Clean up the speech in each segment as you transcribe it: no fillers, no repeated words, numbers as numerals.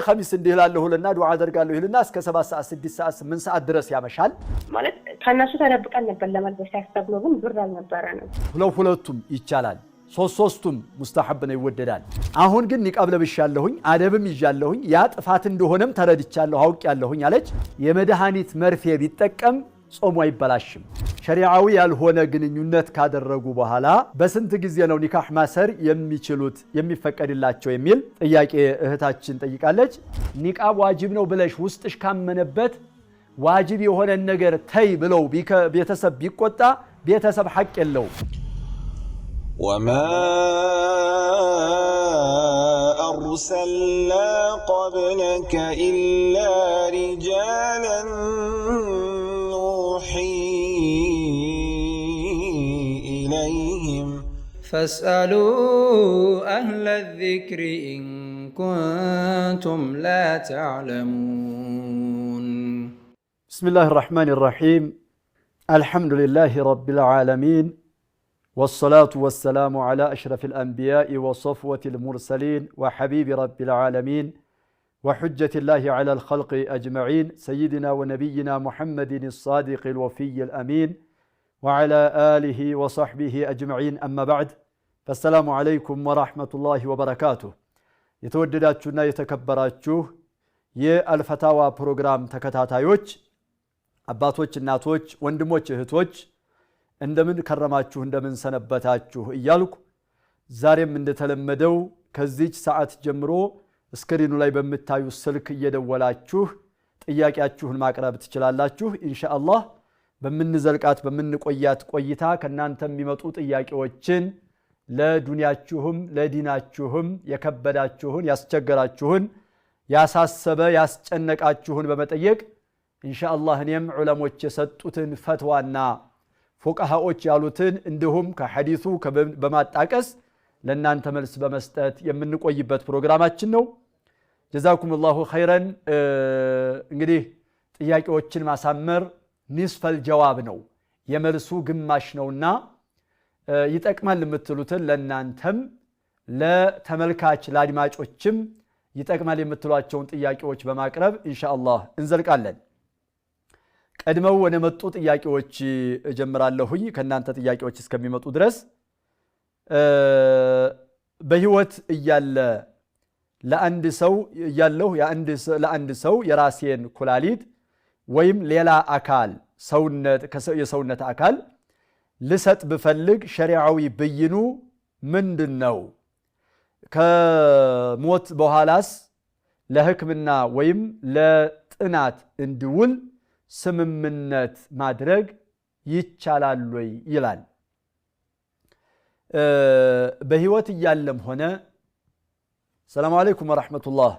ኸሚስ እንዲላለሁልና ዱዓ አደርጋለሁ ይልና እስከ 7 ሰዓት 6 ሰዓት 8 ሰዓት ድረስ ያመሻል ማለት ከነሱ ተደብቀን ነበር ለማልበስ ያስተብሎ ግን ብር አልነበረንም ሁለቱም ይቻላል ሶስቱም ሙስተሐብ ነው ይወደዳል አሁን ግን ኒቃብ ለብሻለሁኝ አደብም ይዣለሁኝ ያ ጥፋት እንደሆነም ተረድቻለሁ አውቄያለሁኝ አለች የመድሃኒት መርፌ ቢጠቀም ጾሙ አይበላሽም ሸሪዓዊ ያልሆነ ግንኙነት ካደረጉ በኋላ በስንት ጊዜ ነው ኒካህ ማሰር የሚችሉት የሚፈቀድላቸው የሚል ጥያቄ እህታችን ጠይቃለች ኒቃብ ዋጅብ ነው ብለሽ ውስጥሽ ካመነበት ዋጅብ የሆነ ነገር ተይ ብለው ቤተሰብ ቢቆጣ ቤተሰብ ሐቅ የለው وما أرسلنا قبلك إلا رجالا نوحي إليهم فاسألوا أهل الذكر إن كنتم لا تعلمون بسم الله الرحمن الرحيم الحمد لله رب العالمين والصلاة والسلام على أشرف الأنبياء وصفوة المرسلين وحبيب رب العالمين وحجة الله على الخلق أجمعين سيدنا ونبينا محمد الصادق الوفي الأمين وعلى آله وصحبه أجمعين أما بعد فالسلام عليكم ورحمة الله وبركاته يتودداتنا يتكبراتشوه የአልፈታዋ ፕሮግራም ተከታታዮች አባቶች እናቶች ወንድሞች እህቶች እንደምን ከረማችሁ እንደምን ሰነበታችሁ እያልኩ ዛሬም እንደተለመደው ከዚህ ሰዓት ጀምሮ ስክሪኑ ላይ በመታዩ ስልክ እየደወላችሁ ጥያቄያችሁን ማቅረብ ትችላላችሁ ኢንሻአላህ በመንዘልቃት በመንቆያት ቆይታ ከናንተ የሚመጡ ጥያቄዎችን ለዱንያችሁም ለዲናችሁም የከበዳችሁን ያስቸገራችሁን ያሳሰበ ያስጨነቃችሁን በመጠየቅ ኢንሻአላህ እኔም ዑለሞች የሰጡትን ፈትዋና ፉቃሃዎች ያሉትን እንዲሁም ከሐዲሱ በማጣቀስ ለናንተ መልስ በመስጠት የምንቆይበት ፕሮግራማችን ነው ጀዛኩሙላሁ ኸይረን እንግዲህ ጥያቄዎችን ማሳመር ንስፈል ጀዋብ ነው የመልሱ ግማሽ ነውና ይጠቅማል የምትሉትን ለናንተም ለተመልካች ለአድማጮችም ይጠቅማል የምትሏቸውን ጥያቄዎች በማቅረብ ኢንሻአላህ እንዘልቃለን ቀድመው ወደ መጡ ጥያቄዎች እጀምራለሁኝ ከናንተ ጥያቄዎች እስከሚመጡ ድረስ በህይወት እያለ ለአንድ ሰው ለአንድ ሰው የራሴን ኩላሊት ወይም ሌላ አካል የሰውነት አካል ልሰጥ ብፈልግ ሸሪዓዊ ብይኑ ምንድነው ከሞት በኋላስ ለህክምና ወይም ለጥናት እንዲውል ስምምነት ማድረግ ይቻላል ወይ ይላል በህይወት እያለም ሆነ ሰላም አለይኩም ወራህመቱላህ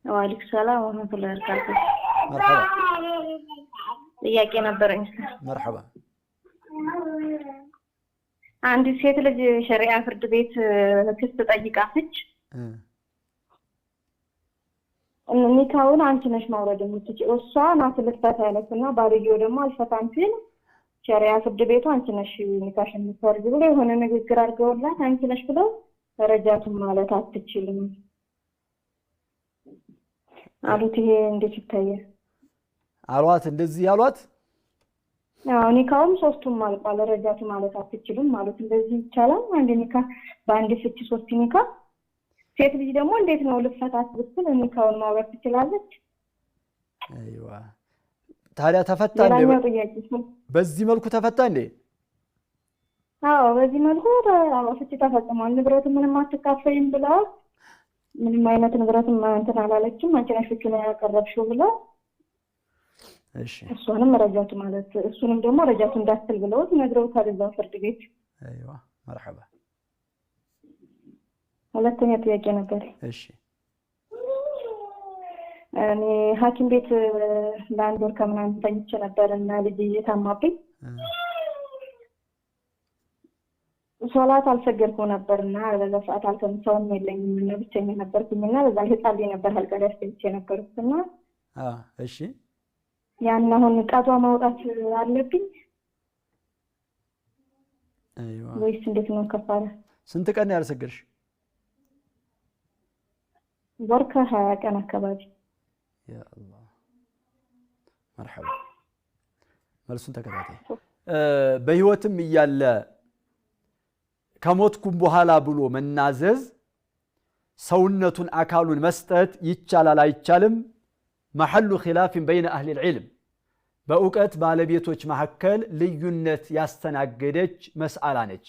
ወአለይኩም ሰላም ወራህመቱላሂ ወበረካቱ مرحبا ጥያቄ ነበረኝ مرحبا አንድ ሴት ልጅ ሸሪዓ ፍርድ ቤት ክስ ጠይቃለች ኒካውን አንቺ ነሽ ማውረድ የምትችይው እሷ ናት ልትፈታ ያለችና ባልየው ደግሞ አልፈታም ሲል ሸሪዓ ፍርድ ቤቱ አንቺ ነሽ ኒካሽ የምትፈርጂ ብሎ የሆነ ንግግር አድርገውላት አንቺ ነሽ ብለው ረጃቱን ማለት አትችልም አሉት ይሄ እንዴት ይታያል አሏት እንደዚህ ያሏት አዎ ኒካውም ሶስቱም አልቋል ረጃቱ ማለት አትችልም ማለት እንደዚህ ይቻላል አንድ ኒካ በአንድ ፍቺ ሶስት ኒካ ሴት ልጅ ደግሞ እንዴት ነው ልፈታት ብትል ኒካውን ማውረድ ትችላለች አይዋ ታዲያ ተፈታ እንዴ በዚህ መልኩ ተፈታ እንዴ አዎ በዚህ መልኩ ፍቺ ተፈጽሟል ንብረቱ ምንም አትካፈይም ብላ ምንም አይነት ንብረቱን እንትን አላለችም አንቺ ነሽ ፍቺ ነው ያቀረብሽው ብላ እሺ እሱንም ረጃቱ ማለት እሱንም ደግሞ ረጃቱ እንዳትል ብለው ነግረውታል እዛው ፍርድ ቤት አይዋ مرحبا ሁለተኛ ጥያቄ ነበር እሺ እኔ ሐኪም ቤት ለአንድ ወር ከምናምን ተኝቼ ነበርና ልጅ እየታማብኝ ሶላት አልሰገድኩም ነበርና በዛ ሰዓት አልተመሰውም የለኝም እና ብቻኛ ነበርኩኝና በዛ ህፃን ነበር አልቀር ያስፈልቼ ነበርኩና እሺ ያን አሁን ቃቷ ማውጣት አለብኝ አይዋ ወይስ እንዴት ነው ከፋራ ስንት ቀን ያልሰገድሽ ወር ከ20 ቀን አካባቢ። ያ አላህ መርሐባ መልሱን ተከታታይ በህይወትም እያለ ከሞትኩም በኋላ ብሎ መናዘዝ ሰውነቱን አካሉን መስጠት ይቻላል አይቻልም محل خلاف بين أهل العلم በእውቀት ባለቤቶች መሐከል ልዩነት ያስተናገደች መስአላ ነች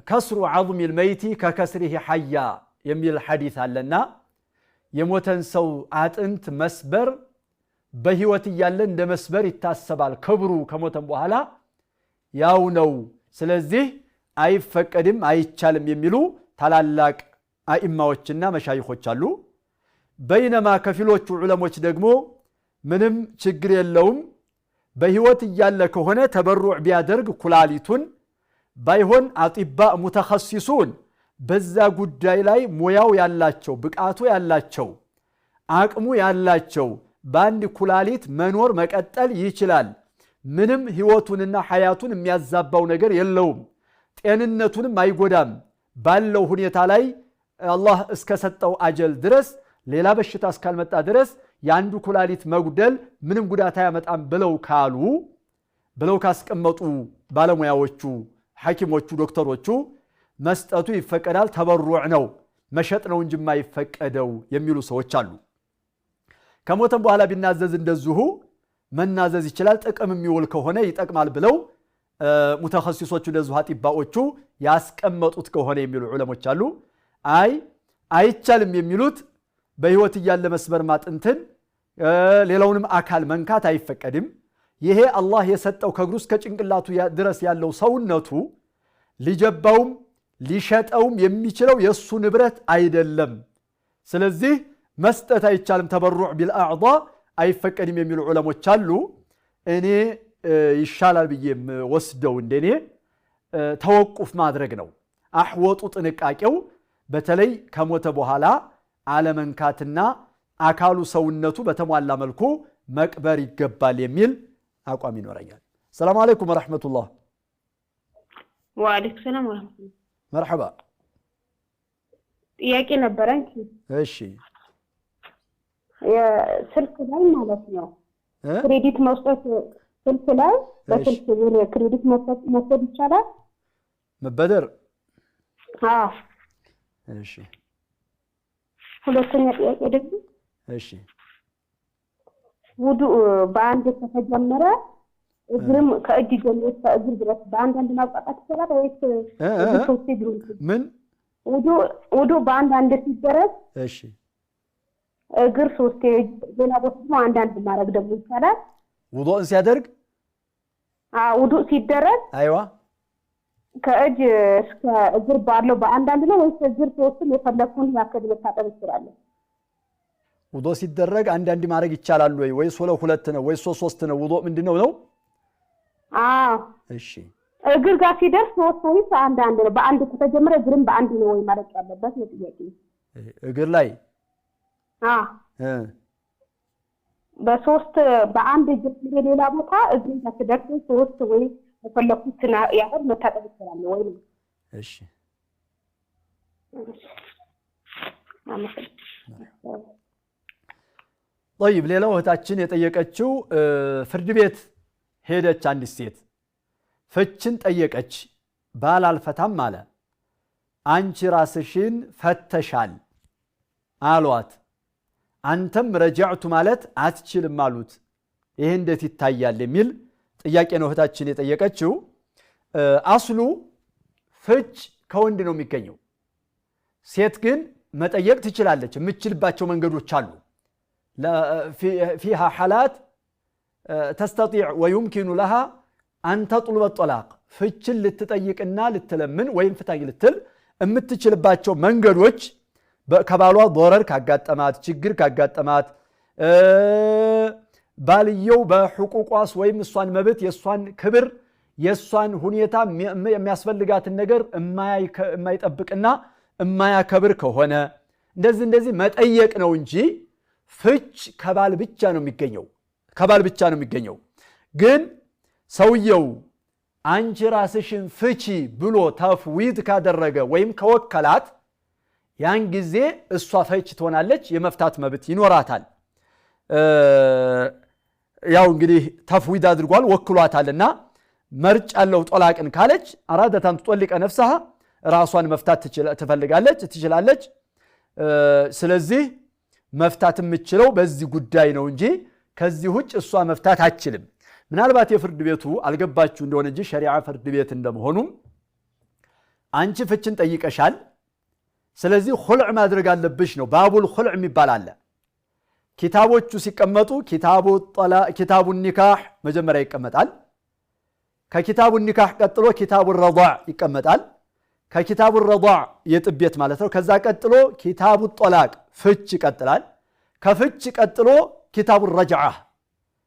كسر عظم الميت ككسره حيا የሚል ሐዲስ አለና የሞተን ሰው አጥንት መስበር በህይወት እያለ እንደ መስበር ይታሰባል ክብሩ ከሞተን በኋላ ያው ነው ስለዚህ አይፈቀድም አይቻልም የሚሉ ታላላቅ አኢማዎችና መሻይኾች አሉ በይነማ ከፊሎቹ ዑለሞች ደግሞ ምንም ችግር የለውም በህይወት እያለ ከሆነ ተበሩዕ ቢያደርግ ኩላሊቱን ባይሆን አጢባ ሙተኸሲሱን በዛ ጉዳይ ላይ ሙያው ያላቸው ብቃቱ ያላቸው አቅሙ ያላቸው በአንድ ኩላሊት መኖር መቀጠል ይችላል ምንም ህይወቱንና ሐያቱን የሚያዛባው ነገር የለውም ጤንነቱንም አይጎዳም ባለው ሁኔታ ላይ አላህ እስከሰጠው አጀል ድረስ ሌላ በሽታ እስካልመጣ ድረስ ያንዱ ኩላሊት መጉደል ምንም ጉዳት አያመጣም ብለው ካስቀመጡ ባለሙያዎቹ ሐኪሞቹ ዶክተሮቹ መስጠቱ ይፈቀዳል ተበሩዕ ነው መሸጥ ነው እንጂ የማይፈቀደው የሚሉ ሰዎች አሉ ከሞተም በኋላ ቢናዘዝ እንደዚሁ መናዘዝ ይችላል ጥቅም የሚውል ከሆነ ይጠቅማል ብለው ሙተኸሲሶቹ እንደዚሁ አጢባዎቹ ያስቀመጡት ከሆነ የሚሉ ዑለሞች አሉ አይቻልም የሚሉት በህይወት እያለ መስበር ማጥንትን ሌላውንም አካል መንካት አይፈቀድም ይሄ አላህ የሰጠው ከእግሩ እስከ ጭንቅላቱ ድረስ ያለው ሰውነቱ ሊጀባውም ሊሸጠውም የሚችለው የሱ ንብረት አይደለም ስለዚህ መስጠት አይቻልም ተበሩዕ ቢልአዕዳ አይፈቀድም የሚሉ ዑለሞች አሉ እኔ ይሻላል ብዬ ወስደው እንደኔ ተወቁፍ ማድረግ ነው አህወጡ ጥንቃቄው በተለይ ከሞተ በኋላ አለመንካትና አካሉ ሰውነቱ በተሟላ መልኩ መቅበር ይገባል የሚል አቋም ይኖረኛል ሰላም አለይኩም ወራህመቱላህ ወአለይኩም ሰላም ወራህመቱላህ መርሐባ ጥያቄ ነበረኝ እሺ የስልክ ላይ ማለት ነው ክሬዲት መስጠት ስልክ ላይ በስልክ ብር ክሬዲት መስጠት ይቻላል መበደር እሺ ሁለተኛ ጥያቄ ደግሞ እሺ ውዱ በአንድ ተጀመረ እግርም ከእጅ ጀምሮ ከእግር ድረስ በአንድ ማውጣት ይችላል ወይስ ሶስት ድሩን ምን ውዱ በአንድ ሲደረግ እሺ እግር ሶስት ሌላ ቦታ አንድ ማድረግ ደግሞ ይቻላል ውዱእን ሲያደርግ ውዱ ሲደረግ አይዋ ከእጅ እስከ እግር ባለው በአንድ ነው ወይስ እግር ሶስቱም የፈለኩን ያከል መታጠብ ይችላል ውዱ ሲደረግ አንድ ማድረግ ይቻላል ወይ ሁለት ነው ወይ ሶስት ነው ውዱ ምንድነው ነው እሺ እግር ጋር ሲደርስ ሶስት ወይስ አንድ ነው በአንድ ከተጀመረ እግርም በአንድ ነው ወይ ማለት ያለበት ነው ጥያቄ እግር ላይ በሶስት በአንድ እግር ሌላ ቦታ እግር ጋር ሲደርስ ሶስት ወይ የፈለኩትና ያህል መታጠብ ይችላል ወይ ነው እሺ طيب ሌላው እህታችን የጠየቀችው ፍርድ ቤት ሄደች አንዲት ሴት ፍችን ጠየቀች ባል አልፈታም አለ አንቺ ራስሽን ፈተሻል አሏት አንተም ረጃዕቱ ማለት አትችልም አሉት ይሄ እንዴት ይታያል የሚል ጥያቄ ነው እህታችን የጠየቀችው አስሉ ፍች ከወንድ ነው የሚገኘው ሴት ግን መጠየቅ ትችላለች የምትችልባቸው መንገዶች አሉ فيها حالات تستطيع ويمكن لها أن تطلب الطلاق ፍችን ልትጠይቅና ልትለምን ወይም ፍታኝ ልትል የምትችልባቸው መንገዶች ከባሏ ضرر ካጋጠማት ችግር ካጋጠማት ባልየው በሕቁቋስ ወይም እሷን መብት የሷን ክብር የሷን ሁኔታ የሚያስፈልጋትን ነገር የማይጠብቅና የማያከብር ከሆነ እንደዚህ መጠየቅ ነው እንጂ ፍች ከባል ብቻ ነው የሚገኘው ግን ሰውየው አንቺ ራስሽን ፍቺ ብሎ ተፍዊድ ካደረገ ወይም ከወከላት ያን ጊዜ እሷ ፈች ትሆናለች የመፍታት መብት ይኖራታል ያው እንግዲህ ተፍዊድ አድርጓል ወክሏታልና መርጭ ያለው ጦላቅን ካለች አራደታን ተጠልቀ ነፍسها ራሷን መፍታት ትችላለች ስለዚህ መፍታት የምትችለው በዚህ ጉዳይ ነው እንጂ ከዚህ ውጭ እሷ መፍታት አትችልም ምናልባት የፍርድ ቤቱ አልገባችሁ እንደሆነ እንጂ ሸሪዓ ፍርድ ቤት እንደመሆኑ አንቺ ፍችን ጠይቀሻል ስለዚህ ኹልዕ ማድረግ አለብሽ ነው ባቡል ኹልዕ የሚባል ኪታቦቹ ሲቀመጡ ኪታቡ ኒካህ መጀመሪያ ይቀመጣል ከኪታቡ ኒካህ ቀጥሎ ኪታቡ ረضዕ ይቀመጣል ከኪታቡ ረضዕ የጥቤት ማለት ነው ከዛ ቀጥሎ ኪታቡ ጦላቅ ፍች ይቀጥላል ከፍች ቀጥሎ ኪታቡ ረጅዓ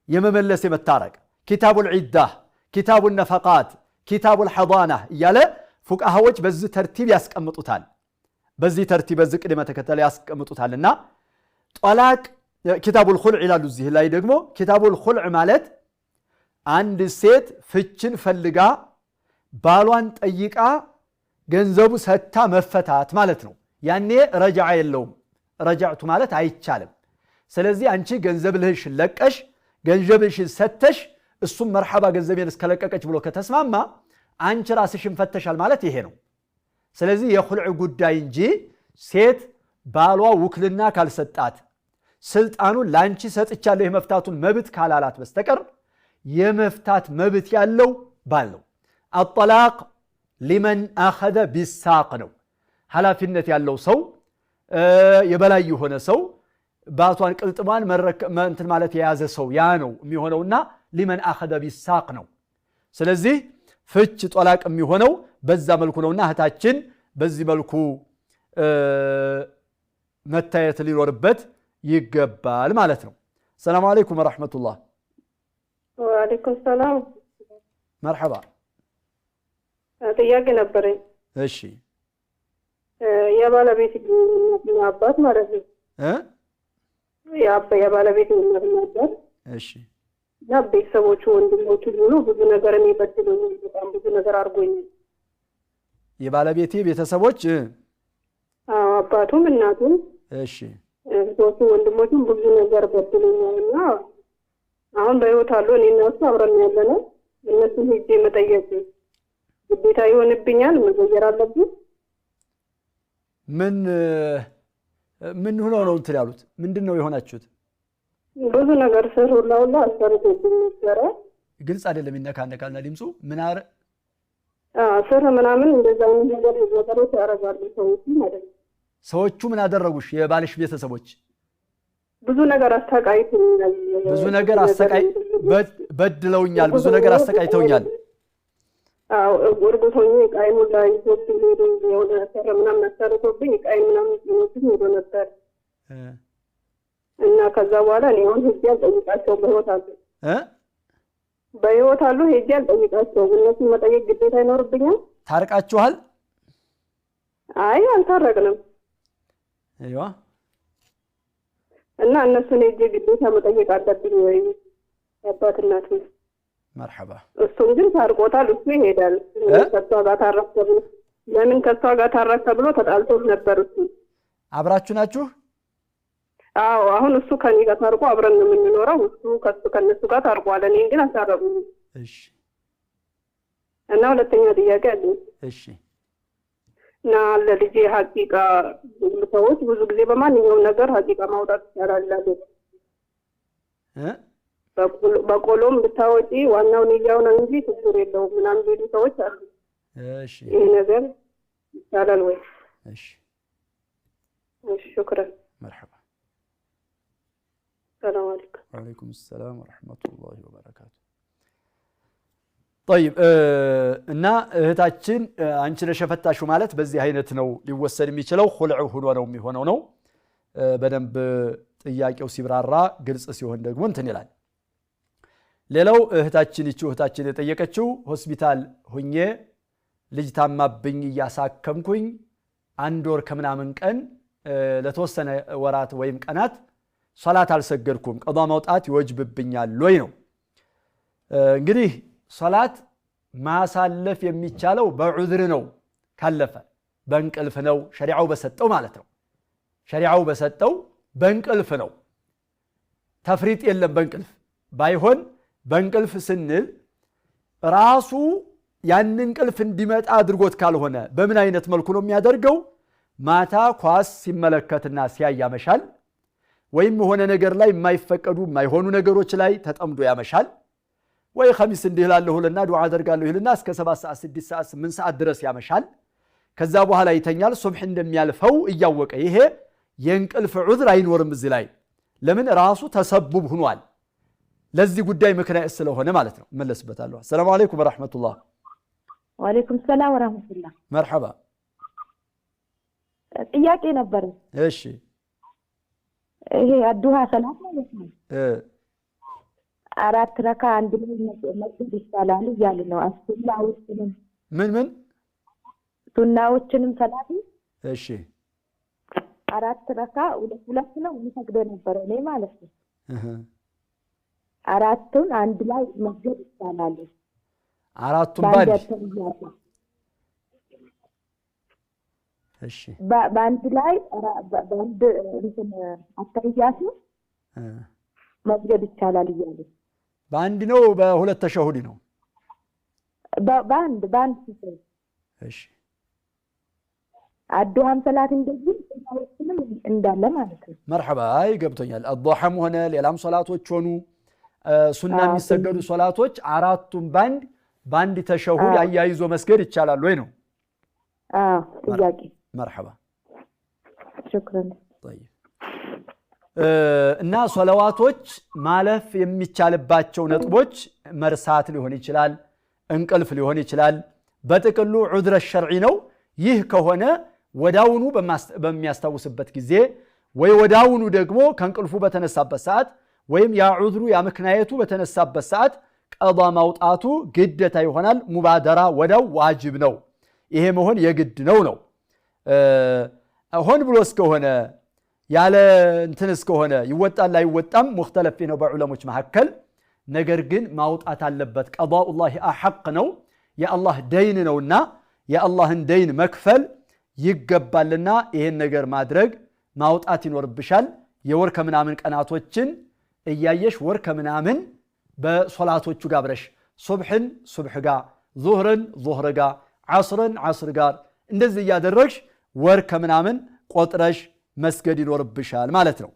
የመመለስ የመታረቅ ኪታቡ ዒዳ ኪታቡ ነፈቃት ኪታቡ ሐዳና እያለ ፉቃሃዎች በዚህ ተርቲብ ያስቀምጡታል በዚህ ተርቲብ በዚህ ቅደም ተከተል ያስቀምጡታልና ጦላቅ ኪታቡል ኹልዕ ይላሉ እዚህ ላይ ደግሞ ኪታቡል ኹልዕ ማለት አንድ ሴት ፍችን ፈልጋ ባሏን ጠይቃ ገንዘቡ ሰታ መፈታት ማለት ነው ያኔ ረጃዓ የለውም ረጃዕቱ ማለት አይቻልም ስለዚህ አንቺ ገንዘብ ልህሽ ለቀሽ ገንዘብሽ ሰተሽ እሱም መርሐባ ገንዘቤን እስከለቀቀች ብሎ ከተስማማ አንቺ ራስሽን ፈተሻል ማለት ይሄ ነው ስለዚህ የኹልዕ ጉዳይ እንጂ ሴት ባሏ ውክልና ካልሰጣት ስልጣኑን ላንቺ ሰጥቻለሁ የመፍታቱን መብት ካላላት በስተቀር የመፍታት መብት ያለው ባል ነው الطلاق لمن اخذ بالساق ነው ሐላፊነት ያለው ሰው የበላይ የሆነ ሰው ባቷን ቅልጥማን እንትን ማለት የያዘ ሰው ያ ነው የሚሆነውና لمن اخذ بالساق ነው ስለዚህ ፍች ጦላቅ የሚሆነው በዛ መልኩ ነውና እህታችን በዚህ መልኩ መታየት ሊኖርበት ይገባል ማለት ነው ሰላም አለይኩም ወራህመቱላህ ወአለይኩም ሰላም መርሐባ ጥያቄ ነበረኝ እሺ የባለቤት አባት ማለት ነው የባለቤት አባት እሺ ቤተሰቦቹ ወንድሞቹ ሁሉ ብዙ ነገር የሚበድሉኝ በጣም ብዙ ነገር አድርጎኛል የባለቤቴ ቤተሰቦች አባቱም እናቱም እሺ ሶስቱ ወንድሞቹም ብዙ ነገር በድሉኛልና አሁን በህይወት አሉ እኔና እሱ አብረን ያለነው እነሱ ሄጄ መጠየቅ ግዴታ ይሆንብኛል መዘየር አለብኝ ምን ሆኖ ነው እንትን ያሉት ምንድነው የሆናችሁት ብዙ ነገር ሁላ አሰርቶብኝ ነበር ግልጽ አይደለም ይነካነካልና ድምፁ ምን አረ ስር ምናምን እንደዛ ነገር ነገሮች ያረጋሉ ሰዎቹ ምን አደረጉሽ የባልሽ ቤተሰቦች ብዙ ነገር አስተቃይተውኛል ብዙ ነገር በድለውኛል ብዙ ነገር አስተቃይተውኛል ወርጎቶኝ ቃይሙ ላይ ኢትዮጵያ ሄዶ የሆነ ሰር ምናምን አሰርቶብኝ ቃይ ምናምን ሲኖርኝ ሄዶ ነበር እና ከዛ በኋላ እኔ አሁን ሄጄ አልጠይቃቸው በህይወት አሉ ሄጄ አልጠይቃቸው እነሱ መጠየቅ ግዴታ ይኖርብኛል ታርቃችኋል አይ አልታረቅንም አይዋ እና እነሱን ሄጄ ግዴታ መጠየቅ አለብኝ ወይ አባትናቱ መርሐባ እሱም ግን ታርቆታል እሱ ይሄዳል ከሷ ጋር ታረቀ ለምን ከሷ ጋር ታረቀ ብሎ ተጣልቶ ነበር እሱ አብራችሁ ናችሁ አዎ አሁን እሱ ከኔ ጋር ታርቆ አብረን ነው የምንኖረው እሱ ከነሱ ጋር ታርቋል እኔ ግን አልታረቁም እሺ እና ሁለተኛ ጥያቄ አለኝ እሺ እና ለልጄ ሐቂቃ ሰዎች ብዙ ጊዜ በማንኛውም ነገር ሐቂቃ ማውጣት ይችላል በቆሎም ብታወጪ ዋናው ንያው ነው እንጂ ችግር የለውም ምናምን ቢሉ ሰዎች አሉ እሺ ይሄ ነገር ይቻላል ወይ እሺ شكرا مرحبا السلام عليكم وعليكم السلام ورحمة الله وبركاته طيب እና እህታችን አንቺ ለሸፈታሹ ማለት በዚህ አይነት ነው ሊወሰድ የሚችለው ኹልዕ ሆኖ ነው የሚሆነው ነው በደንብ ጥያቄው ሲብራራ ግልጽ ሲሆን ደግሞ እንትን ይላል ሌላው እህታችን የጠየቀችው ሆስፒታል ሆኜ ልጅ ታማብኝ ያሳከምኩኝ አንድ ወር ከምናምን ቀን ለተወሰነ ወራት ወይም ቀናት ሶላት አልሰገድኩም ቀዷ ማውጣት ይወጅብብኛል ወይ ነው እንግዲህ ሶላት ማሳለፍ የሚቻለው በዑዝር ነው ካለፈ በእንቅልፍ ነው ሸሪዓው በሰጠው ማለት ነው ሸሪዓው በሰጠው በእንቅልፍ ነው ተፍሪጥ የለም በእንቅልፍ ባይሆን በእንቅልፍ ስንል ራሱ ያን እንቅልፍ እንዲመጣ አድርጎት ካልሆነ በምን አይነት መልኩ ነው የሚያደርገው ማታ ኳስ ሲመለከትና ሲያይ ያመሻል ወይም ሆነ ነገር ላይ የማይፈቀዱ የማይሆኑ ነገሮች ላይ ተጠምዶ ያመሻል ወይ ኸሚስ እንዲህላለሁልና ዱዓ አደርጋለሁ ይልና እስከ 7 ሰዓት 6 ሰዓት 8 ሰዓት ድረስ ያመሻል ከዛ በኋላ ይተኛል ሱብህ እንደሚያልፈው እያወቀ ይሄ የእንቅልፍ ዑዝር አይኖርም እዚህ ላይ ለምን ራሱ ተሰብብ ሆኗል ለዚህ ጉዳይ ምክንያት ስለሆነ ማለት ነው መለስበታለሁ ሰላም አለይኩም ወራህመቱላህ ወአለይኩም ሰላም ወራህመቱላህ መርሐባ ጥያቄ ነበር እሺ ይሄ አዱሃ ሰላት ማለት ነው 4 ረካ አንድ ላይ መስጊድ ይሳላል ይያል ነው አስላውንም ምን ሱናዎችንም ሰላት እሺ 4 ረካ ሁለት ነው የሚሰግደ ነበር እኔ ማለት ነው አራቱን አንድ ላይ መስጊድ ይሳላል አራቱን ባንድ እሺ ባንድ ላይ ባንድ እንትን አተያያቱ መስጊድ ይቻላል ይያል ባንድ ነው በሁለት ተሸሁዲ ነው ባንድ እሺ አዱሃም ሰላት እንደዚህ ሰላቶችንም እንዳለ ማለት ነው መርሐባ አይ ገብቶኛል አዱሃም ሆነ ሌላም ሶላቶች ሆኑ ሱና የሚሰገዱ ሶላቶች አራቱም ባንድ ተሸሁድ አያይዞ መስገድ ይቻላል ወይ ነው ጥያቄ መርሐባ شكرا طيب እና ሶላዋቶች ማለፍ የሚቻልባቸው ነጥቦች መርሳት ሊሆን ይችላል እንቅልፍ ሊሆን ይችላል በጥቅሉ ዑድረ ሸርዒ ነው ይህ ከሆነ ወዳውኑ በሚያስታውስበት ጊዜ ወይ ወዳውኑ ደግሞ ከእንቅልፉ በተነሳበት ሰዓት ወይም ያ ዑድሩ ያ ምክንያቱ በተነሳበት ሰዓት ቀዷ ማውጣቱ ግዴታ ይሆናል ሙባደራ ወዳው ዋጅብ ነው ይሄ መሆን የግድ ነው ሆን ብሎ እስከሆነ ያለ እንትን እስከሆነ ይወጣል ላይ ወጣም ሙختلف ነው በዑለሞች መሐከል ነገር ግን ማውጣት አለበት ቀዷኡላህ አሐቅ ነው የአላህ ደይን ነውና የአላህን ደይን መክፈል ይገባልና ይሄን ነገር ማድረግ ማውጣት ይኖርብሻል የወር ከምናምን ቀናቶችን እያየሽ ወር ከምናምን በሶላቶቹ ጋር ብረሽ ሱብህን ሱብህ ጋር ዙህርን ዙህር ጋር ዓስርን ዓስር ጋር እንደዚህ ያደረግሽ ወር ከምናምን ቆጥረሽ መስገድ ይኖርብሻል ማለት ነው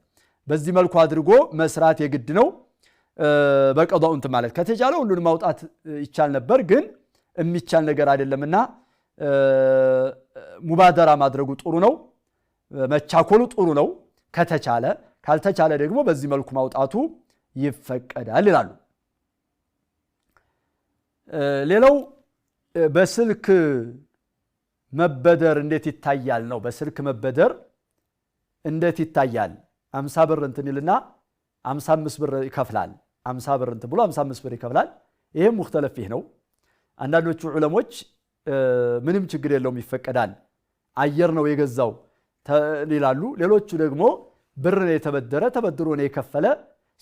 በዚህ መልኩ አድርጎ መስራት የግድ ነው በቀዷው እንት ማለት ከተቻለ ሁሉንም ማውጣት ይቻል ነበር ግን የሚቻል ነገር አይደለምና ሙባደራ ማድረጉ ጥሩ ነው መቻኮሉ ጥሩ ነው ከተቻለ ካልተቻለ ደግሞ በዚህ መልኩ ማውጣቱ ይፈቀዳል ይላሉ ሌላው በስልክ መበደር እንዴት ይታያል ነው በስልክ መበደር እንዴት ይታያል 50 ብር እንትን ይልና 55 ብር ይከፍላል 50 ብር እንትን ብሎ 55 ብር ይከፍላል ይሄም ሙختلف ነው አንዳንዶቹ ዑለሞች ምንም ችግር የለውም ይፈቀዳል አየር ነው የገዛው ይላሉ ሌሎቹ ደግሞ ብር ነው የተበደረ ተበድሮ ነው የከፈለ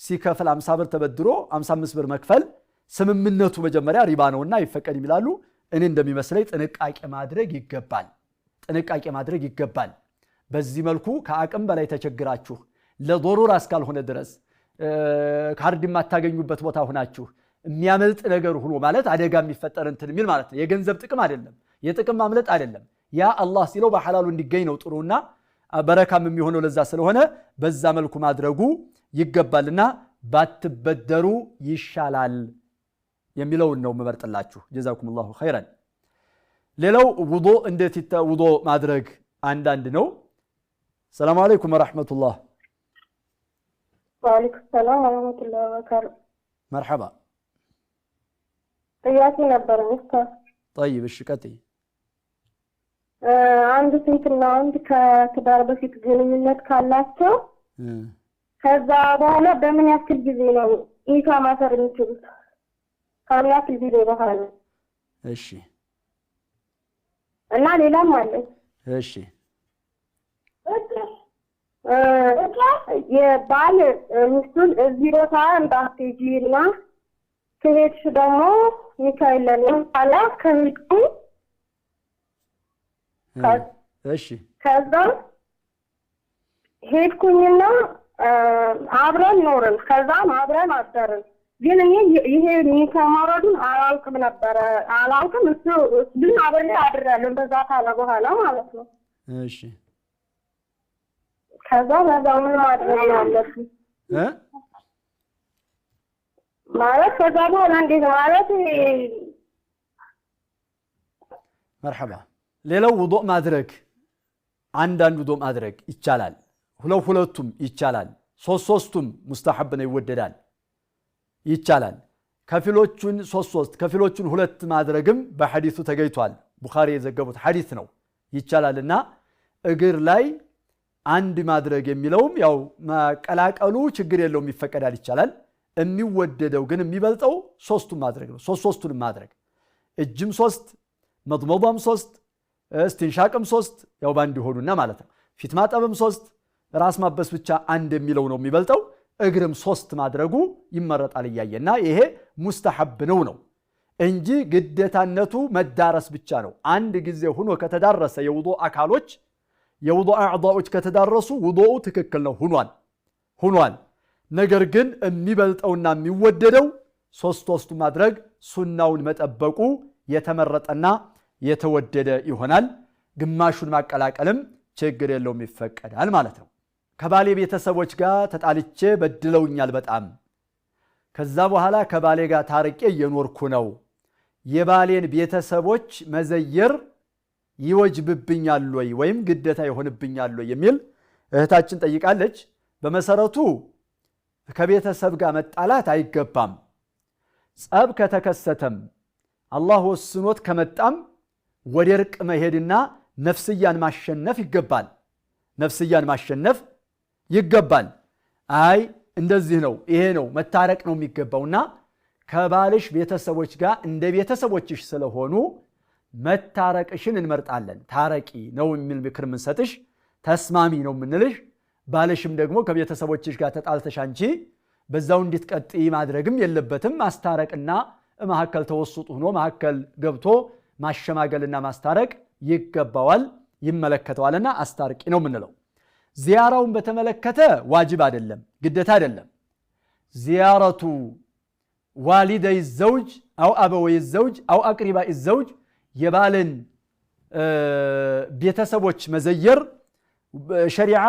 ሲከፍል 50 ብር ተበድሮ 55 ብር መክፈል ስምምነቱ መጀመሪያ ሪባ ነውና ይፈቀድ ይላሉ እኔ እንደሚመስለኝ ጥንቃቄ ማድረግ ይገባል በዚህ መልኩ ከአቅም በላይ ተቸግራችሁ ለዶሮራ እስካልሆነ ድረስ ካርድ የማታገኙበት ቦታ ሆናችሁ የሚያመልጥ ነገር ሁሉ ማለት አደጋ የሚፈጠር እንትን የሚል ማለት ነው የገንዘብ ጥቅም አይደለም የጥቅም ማምለጥ አይደለም ያ አላህ ሲለው በሐላሉ እንዲገኝ ነው ጥሩና በረካም የሚሆነው ለዛ ስለሆነ በዛ መልኩ ማድረጉ ይገባልና ባትበደሩ ይሻላል የሚለውን ነው መመርጥላችሁ ጀዛኩሙላሁ ኸይራን ሌላው ውዱእ እንዴት ውዱእ ማድረግ አንዳንድ ነው ሰላም አለይኩም ወራህመቱላህ ወአለይኩም ሰላም ወራህመቱላሂ ወበረካቱ መርሐባ ጥያቄ ነበር ኡስታዝ طيب እሺ ቀጥይ አንድ ሴትና ወንድ ከትዳር በፊት ግንኙነት ካላቸው ከዛ በኋላ በምን ያክል ጊዜ ነው ኢካ ማሰር የሚችሉት ከምን ያክል ጊዜ በኋላ እሺ እና ሌላም አለ እሺ የባል ሚስቱን እዚህ ቦታ እንዳትሄጂና ከሄድሽ ደግሞ ሚካኤልን ኋላ ከሄድኩ እሺ ከዛ ሄድኩኝና አብረን ኖርን። ከዛ አብረን አደርን። ግን እኔ ይሄ ኒካ ማውረዱን አላውቅም። እሱ ግን አብሬ አድሬያለሁ እንደዛ ካለ በኋላ ማለት ነው። እሺ ከዛ በዛው ምን ማድረግ ያለብኝ ማለት ከዛ በኋላ እንዴት ማለት መርሐባ። ሌላው ውዱእ ማድረግ አንዳንድ ውዱእ ማድረግ ይቻላል። ሁለቱም ይቻላል። ሶስቱም ሙስተሐብ ነው ይወደዳል ይቻላል። ከፊሎቹን ሶስት ከፊሎቹን ሁለት ማድረግም በሐዲሱ ተገኝቷል። ቡኻሪ የዘገቡት ሐዲስ ነው ይቻላልና እግር ላይ አንድ ማድረግ የሚለውም ያው ማቀላቀሉ ችግር የለውም ይፈቀዳል ይቻላል። የሚወደደው ግን የሚበልጠው ሶስቱን ማድረግ ነው። ሶስቱንም ማድረግ እጅም ሶስት መድመዷም ሶስት እስቲንሻቅም ሶስት ያው ባንድ ሆኑና ማለት ነው። ፊት ማጠብም ሶስት ራስ ማበስ ብቻ አንድ የሚለው ነው የሚበልጠው። እግርም ሶስት ማድረጉ ይመረጣል እያየና ይሄ ሙስተሐብ ነው እንጂ ግዴታነቱ መዳረስ ብቻ ነው። አንድ ጊዜ ሆኖ ከተዳረሰ የውዱእ አካሎች የውዱእ አዕዳዎች ከተዳረሱ ውዱኡ ትክክል ነው ሆኗል። ነገር ግን የሚበልጠውና የሚወደደው ሶስቱ ማድረግ ሱናውን መጠበቁ የተመረጠና የተወደደ ይሆናል። ግማሹን ማቀላቀልም ችግር የለውም ይፈቀዳል ማለት ነው። ከባሌ ቤተሰቦች ጋር ተጣልቼ በድለውኛል በጣም። ከዛ በኋላ ከባሌ ጋር ታርቄ እየኖርኩ ነው። የባሌን ቤተሰቦች መዘየር ይወጅብብኛል ወይ ወይም ግዴታ ይሆንብኛል ወይ የሚል እህታችን ጠይቃለች። በመሰረቱ ከቤተሰብ ጋር መጣላት አይገባም። ጸብ ከተከሰተም አላህ ወስኖት ከመጣም ወደ እርቅ መሄድና ነፍስያን ማሸነፍ ይገባል። አይ እንደዚህ ነው ይሄ ነው መታረቅ ነው የሚገባውና ከባልሽ ቤተሰቦች ጋር እንደ ቤተሰቦችሽ ስለሆኑ መታረቅሽን እንመርጣለን። ታረቂ ነው የሚል ምክር ምንሰጥሽ፣ ተስማሚ ነው ምንልሽ። ባልሽም ደግሞ ከቤተሰቦችሽ ጋር ተጣልተሽ አንቺ በዛው እንድትቀጥይ ማድረግም የለበትም። ማስታረቅና መሐከል ተወስጡ ሆኖ መሐከል ገብቶ ማሸማገልና ማስታረቅ ይገባዋል ይመለከተዋልና አስታርቂ ነው ምንለው። ዚያራውን በተመለከተ ዋጅብ አይደለም ግዴታ አይደለም። ዚያረቱ ዋሊደይ ዘውጅ አው አበወይ ዘውጅ አው አቅሪባኢ ዘውጅ የባልን ቤተሰቦች መዘየር ሸሪዓ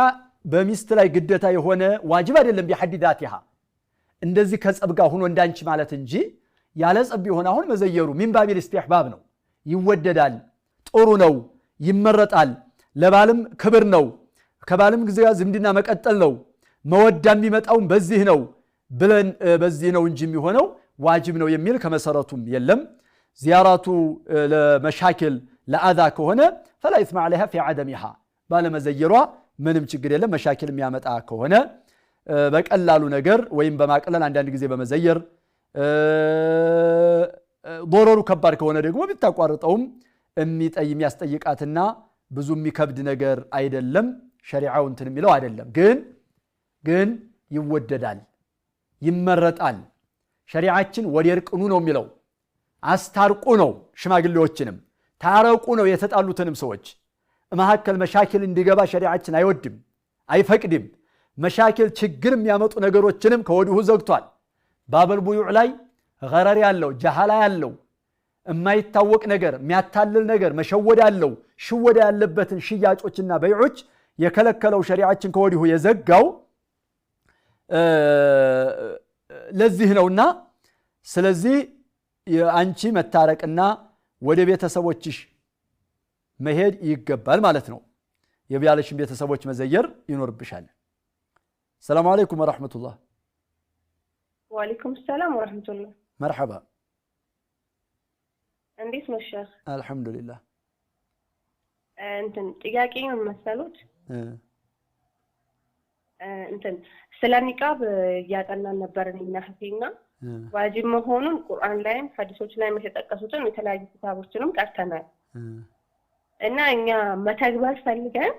በሚስት ላይ ግዴታ የሆነ ዋጅብ አይደለም። ቢሐዲዳቲሃ እንደዚህ ከጸብ ጋር ሆኖ እንዳንቺ ማለት እንጂ ያለ ጸብ ቢሆን አሁን መዘየሩ ሚን ባቢል ኢስቲህባብ ነው፣ ይወደዳል፣ ጥሩ ነው፣ ይመረጣል፣ ለባልም ክብር ነው፣ ከባልም ጊዜ ጋር ዝምድና መቀጠል ነው፣ መወዳ የሚመጣውም በዚህ ነው ብለን በዚህ ነው እንጂ የሚሆነው ዋጅብ ነው የሚል ከመሰረቱም የለም። ዚያራቱ ለመሻኪል ለአዛ ከሆነ ፈላ ኢስማ ዐለይሃ ፊ ዐደሚሃ ባለመዘየሯ ምንም ችግር የለም። መሻኪል የሚያመጣ ከሆነ በቀላሉ ነገር ወይም በማቅለል አንዳንድ ጊዜ በመዘየር ዶሮሩ ከባድ ከሆነ ደግሞ ቢታቋርጠውም የሚያስጠይቃትና ብዙ የሚከብድ ነገር አይደለም። ሸሪዓው እንትን የሚለው አይደለም። ግን ይወደዳል፣ ይመረጣል። ሸሪዓችን ወደ እርቅኑ ነው የሚለው፣ አስታርቁ ነው። ሽማግሌዎችንም ታረቁ ነው። የተጣሉትንም ሰዎች መካከል መሻኪል እንዲገባ ሸሪዓችን አይወድም፣ አይፈቅድም። መሻኪል ችግር የሚያመጡ ነገሮችንም ከወዲሁ ዘግቷል። ባበል ቡዩዕ ላይ ገረር ያለው ጀሃላ ያለው የማይታወቅ ነገር የሚያታልል ነገር መሸወድ ያለው ሽወዳ ያለበትን ሽያጮችና በይዖች የከለከለው ሸሪዓችን ከወዲሁ የዘጋው ለዚህ ነውና፣ ስለዚህ አንቺ መታረቅና ወደ ቤተሰቦችሽ መሄድ ይገባል ማለት ነው። የባልሽን ቤተሰቦች መዘየር ይኖርብሻል። ሰላም አለይኩም ወራህመቱላህ። ወአለይኩም ሰላም ወራህመቱላህ። መርሐባ። እንዴት ነሽ? አልሐምዱሊላህ። ጥያቄውን መሰሉት ስለ ኒቃብ እያጠናን ነበር እኔና እህቴና ዋጅብ መሆኑን ቁርአን ላይም ሐዲሶች ላይም የተጠቀሱትን የተለያዩ ክታቦችንም ቀርተናል እና እኛ መተግበር ፈልገን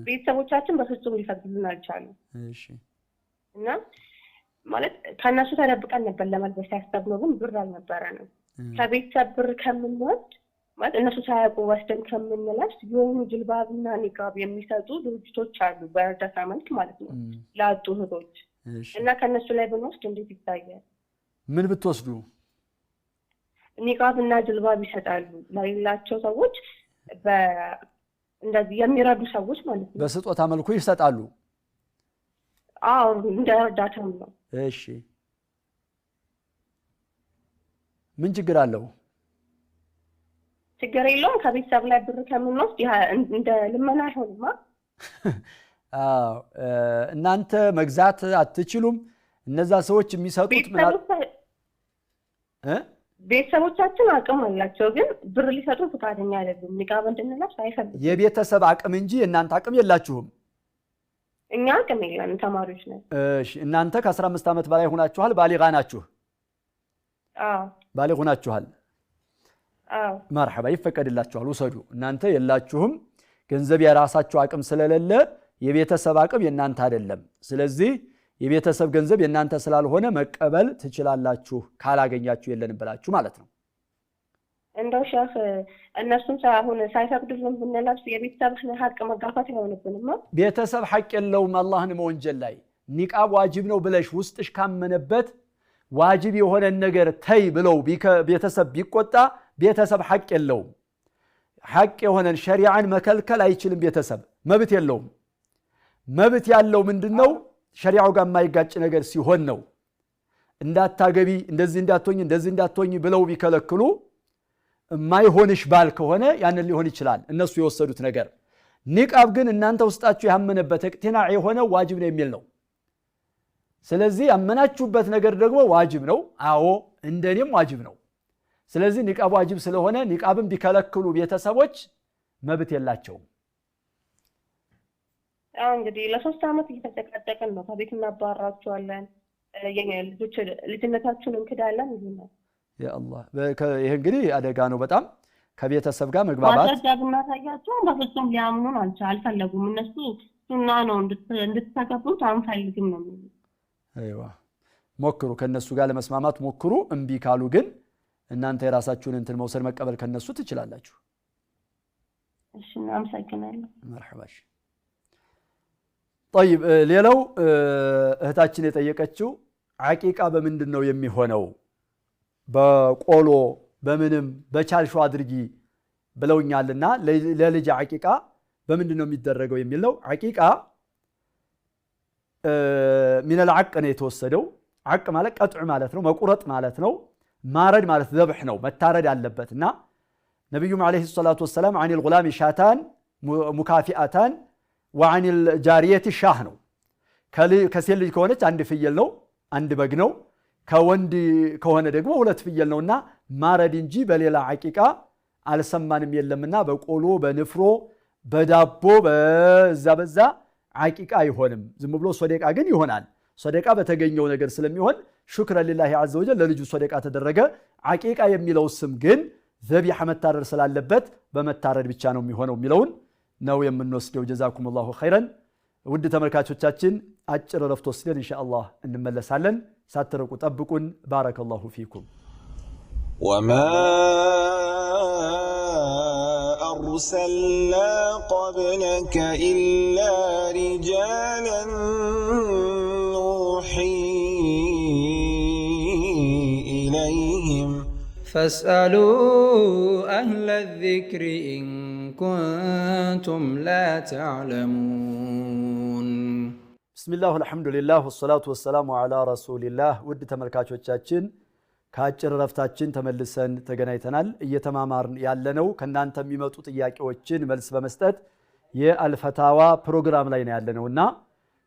ቤተሰቦቻችን በፍጹም ሊፈቅዱልን አልቻሉም። እሺ። እና ማለት ከነሱ ተደብቀን ነበር ለመልበስ ያሰብነው፣ ግን ብር አልነበረንም። ከቤተሰብ ብር ከምንወስድ ማለት እነሱ ሳያውቁ ወስደን ከምንለብስ የሆኑ ጅልባብና ኒቃብ የሚሰጡ ድርጅቶች አሉ በእርዳታ መልክ ማለት ነው ላጡ እህቶች እና ከነሱ ላይ ብንወስድ እንዴት ይታያል? ምን ብትወስዱ? ኒቃብና ጅልባብ ይሰጣሉ ለሌላቸው ሰዎች እንደዚህ የሚረዱ ሰዎች ማለት ነው። በስጦታ መልኩ ይሰጣሉ? አዎ እንደ እርዳታም ነው። እሺ ምን ችግር አለው? ችግር የለውም። ከቤተሰብ ላይ ብር ከምንወስድ እንደ ልመና አይሆንማ። አዎ እናንተ መግዛት አትችሉም? እነዛ ሰዎች የሚሰጡት ቤተሰቦቻችን አቅም አላቸው፣ ግን ብር ሊሰጡ ፈቃደኛ አይደሉም። ኒቃብ እንድንለብስ አይፈልጉም። የቤተሰብ አቅም እንጂ እናንተ አቅም የላችሁም። እኛ አቅም የለንም፣ ተማሪዎች ነን። እሺ እናንተ ከ15 ዓመት በላይ ሆናችኋል፣ ባሊጋ ናችሁ? አዎ ባሊግ ሆናችኋል። አዎ መርሐባ ይፈቀድላችኋል፣ ውሰዱ። እናንተ የላችሁም፣ ገንዘብ የራሳችሁ አቅም ስለሌለ የቤተሰብ አቅም የናንተ አይደለም። ስለዚህ የቤተሰብ ገንዘብ የናንተ ስላልሆነ መቀበል ትችላላችሁ፣ ካላገኛችሁ የለንም ብላችሁ ማለት ነው። እንደው ሻፍ እነሱም ሳይሆን ሳይፈቅዱልን ብንለብስ የቤተሰብ ሐቅ መጋፋት አይሆንብንም? ቤተሰብ ሐቅ የለውም አላህን መወንጀል ላይ። ኒቃብ ዋጅብ ነው ብለሽ ውስጥሽ ካመነበት ዋጅብ የሆነ ነገር ተይ ብለው ቤተሰብ ቢቆጣ ቤተሰብ ሐቅ የለውም። ሐቅ የሆነን ሸሪዓን መከልከል አይችልም። ቤተሰብ መብት የለውም። መብት ያለው ምንድነው? ሸሪዓው ጋር የማይጋጭ ነገር ሲሆን ነው። እንዳታገቢ፣ እንደዚህ እንዳትሆኝ፣ እንደዚህ እንዳትሆኝ ብለው ቢከለክሉ የማይሆንሽ ባል ከሆነ ያንን ሊሆን ይችላል እነሱ የወሰዱት ነገር። ኒቃብ ግን እናንተ ውስጣችሁ ያመነበት እቅትናዕ የሆነ ዋጅብ ነው የሚል ነው። ስለዚህ ያመናችሁበት ነገር ደግሞ ዋጅብ ነው። አዎ እንደኔም ዋጅብ ነው። ስለዚህ ኒቃብ ዋጅብ ስለሆነ ኒቃብን ቢከለክሉ ቤተሰቦች መብት የላቸውም። እንግዲህ ለ3 ዓመት እየተጨቀጨቅን ነው። ከቤት እናባራቸዋለን፣ የኛ ልጅነታችንን እንክዳለን ይሉናል። ያ አላህ ይሄ እንግዲህ አደጋ ነው በጣም። ከቤተሰብ ጋር መግባባት ማስረጃ ብናሳያቸው በፍጹም ሊያምኑን አልፈለጉም። እነሱ ሱና ነው እንድትተገብሩት አንፈልግም ነው የሚሉት። አይዋ ሞክሩ፣ ከነሱ ጋር ለመስማማት ሞክሩ። እምቢ ካሉ ግን እናንተ የራሳችሁን እንትን መውሰድ መቀበል ከነሱ ትችላላችሁ። እሺ አመሰግናለሁ። መርሐባሽ። طيب ሌላው እህታችን የጠየቀችው አቂቃ በምንድን ነው የሚሆነው? በቆሎ በምንም በቻልሽው አድርጊ ብለውኛልና ለልጅ አቂቃ በምንድን ነው የሚደረገው የሚል ነው። አቂቃ من العق ነው የተወሰደው። عق ማለት ቀጥዕ ማለት ነው፣ መቁረጥ ማለት ነው። ማረድ ማለት ذبح ነው፣ መታረድ አለበትና ነብዩም አለይሂ ሰላቱ ወሰለም عن الغلام شاتان مكافئتان وعن الجارية شاه ነው። ከሴት ልጅ ከሆነች አንድ ፍየል ነው፣ አንድ በግ ነው። ከወንድ ከሆነ ደግሞ ሁለት ፍየል ነውና ማረድ እንጂ በሌላ አቂቃ አልሰማንም የለምና በቆሎ በንፍሮ በዳቦ በዛ አቂቃ አይሆንም። ዝም ብሎ ሶደቃ ግን ይሆናል። ሶደቃ በተገኘው ነገር ስለሚሆን ሹክረ ሊላሂ ዐዘ ወጀል ለልጁ ሶደቃ ተደረገ። አቂቃ የሚለው ስም ግን ዘቢሐ መታረድ ስላለበት በመታረድ ብቻ ነው የሚሆነው የሚለውን ነው የምንወስደው። ጀዛኩሙላሁ ኸይረን። ውድ ተመልካቾቻችን አጭር ረፍት ወስደን ኢንሻአላህ እንመለሳለን። ሳትርቁ ጠብቁን። ባረከላሁ ፊኩም። وما أرسلنا قبلك إلا رجالا نوحي إليهم فاسألوا أهل الذكر إن كنتم لا تعلمون. بسم الله والحمد لله والصلاة والسلام على رسول الله. ود ተመልካቾቻችን ከአጭር ረፍታችን ተመልሰን ተገናኝተናል። እየተማማርን ያለነው ከናንተ የሚመጡ ጥያቄዎችን መልስ በመስጠት የአልፈታዋ ፕሮግራም ላይ ነው ያለነውና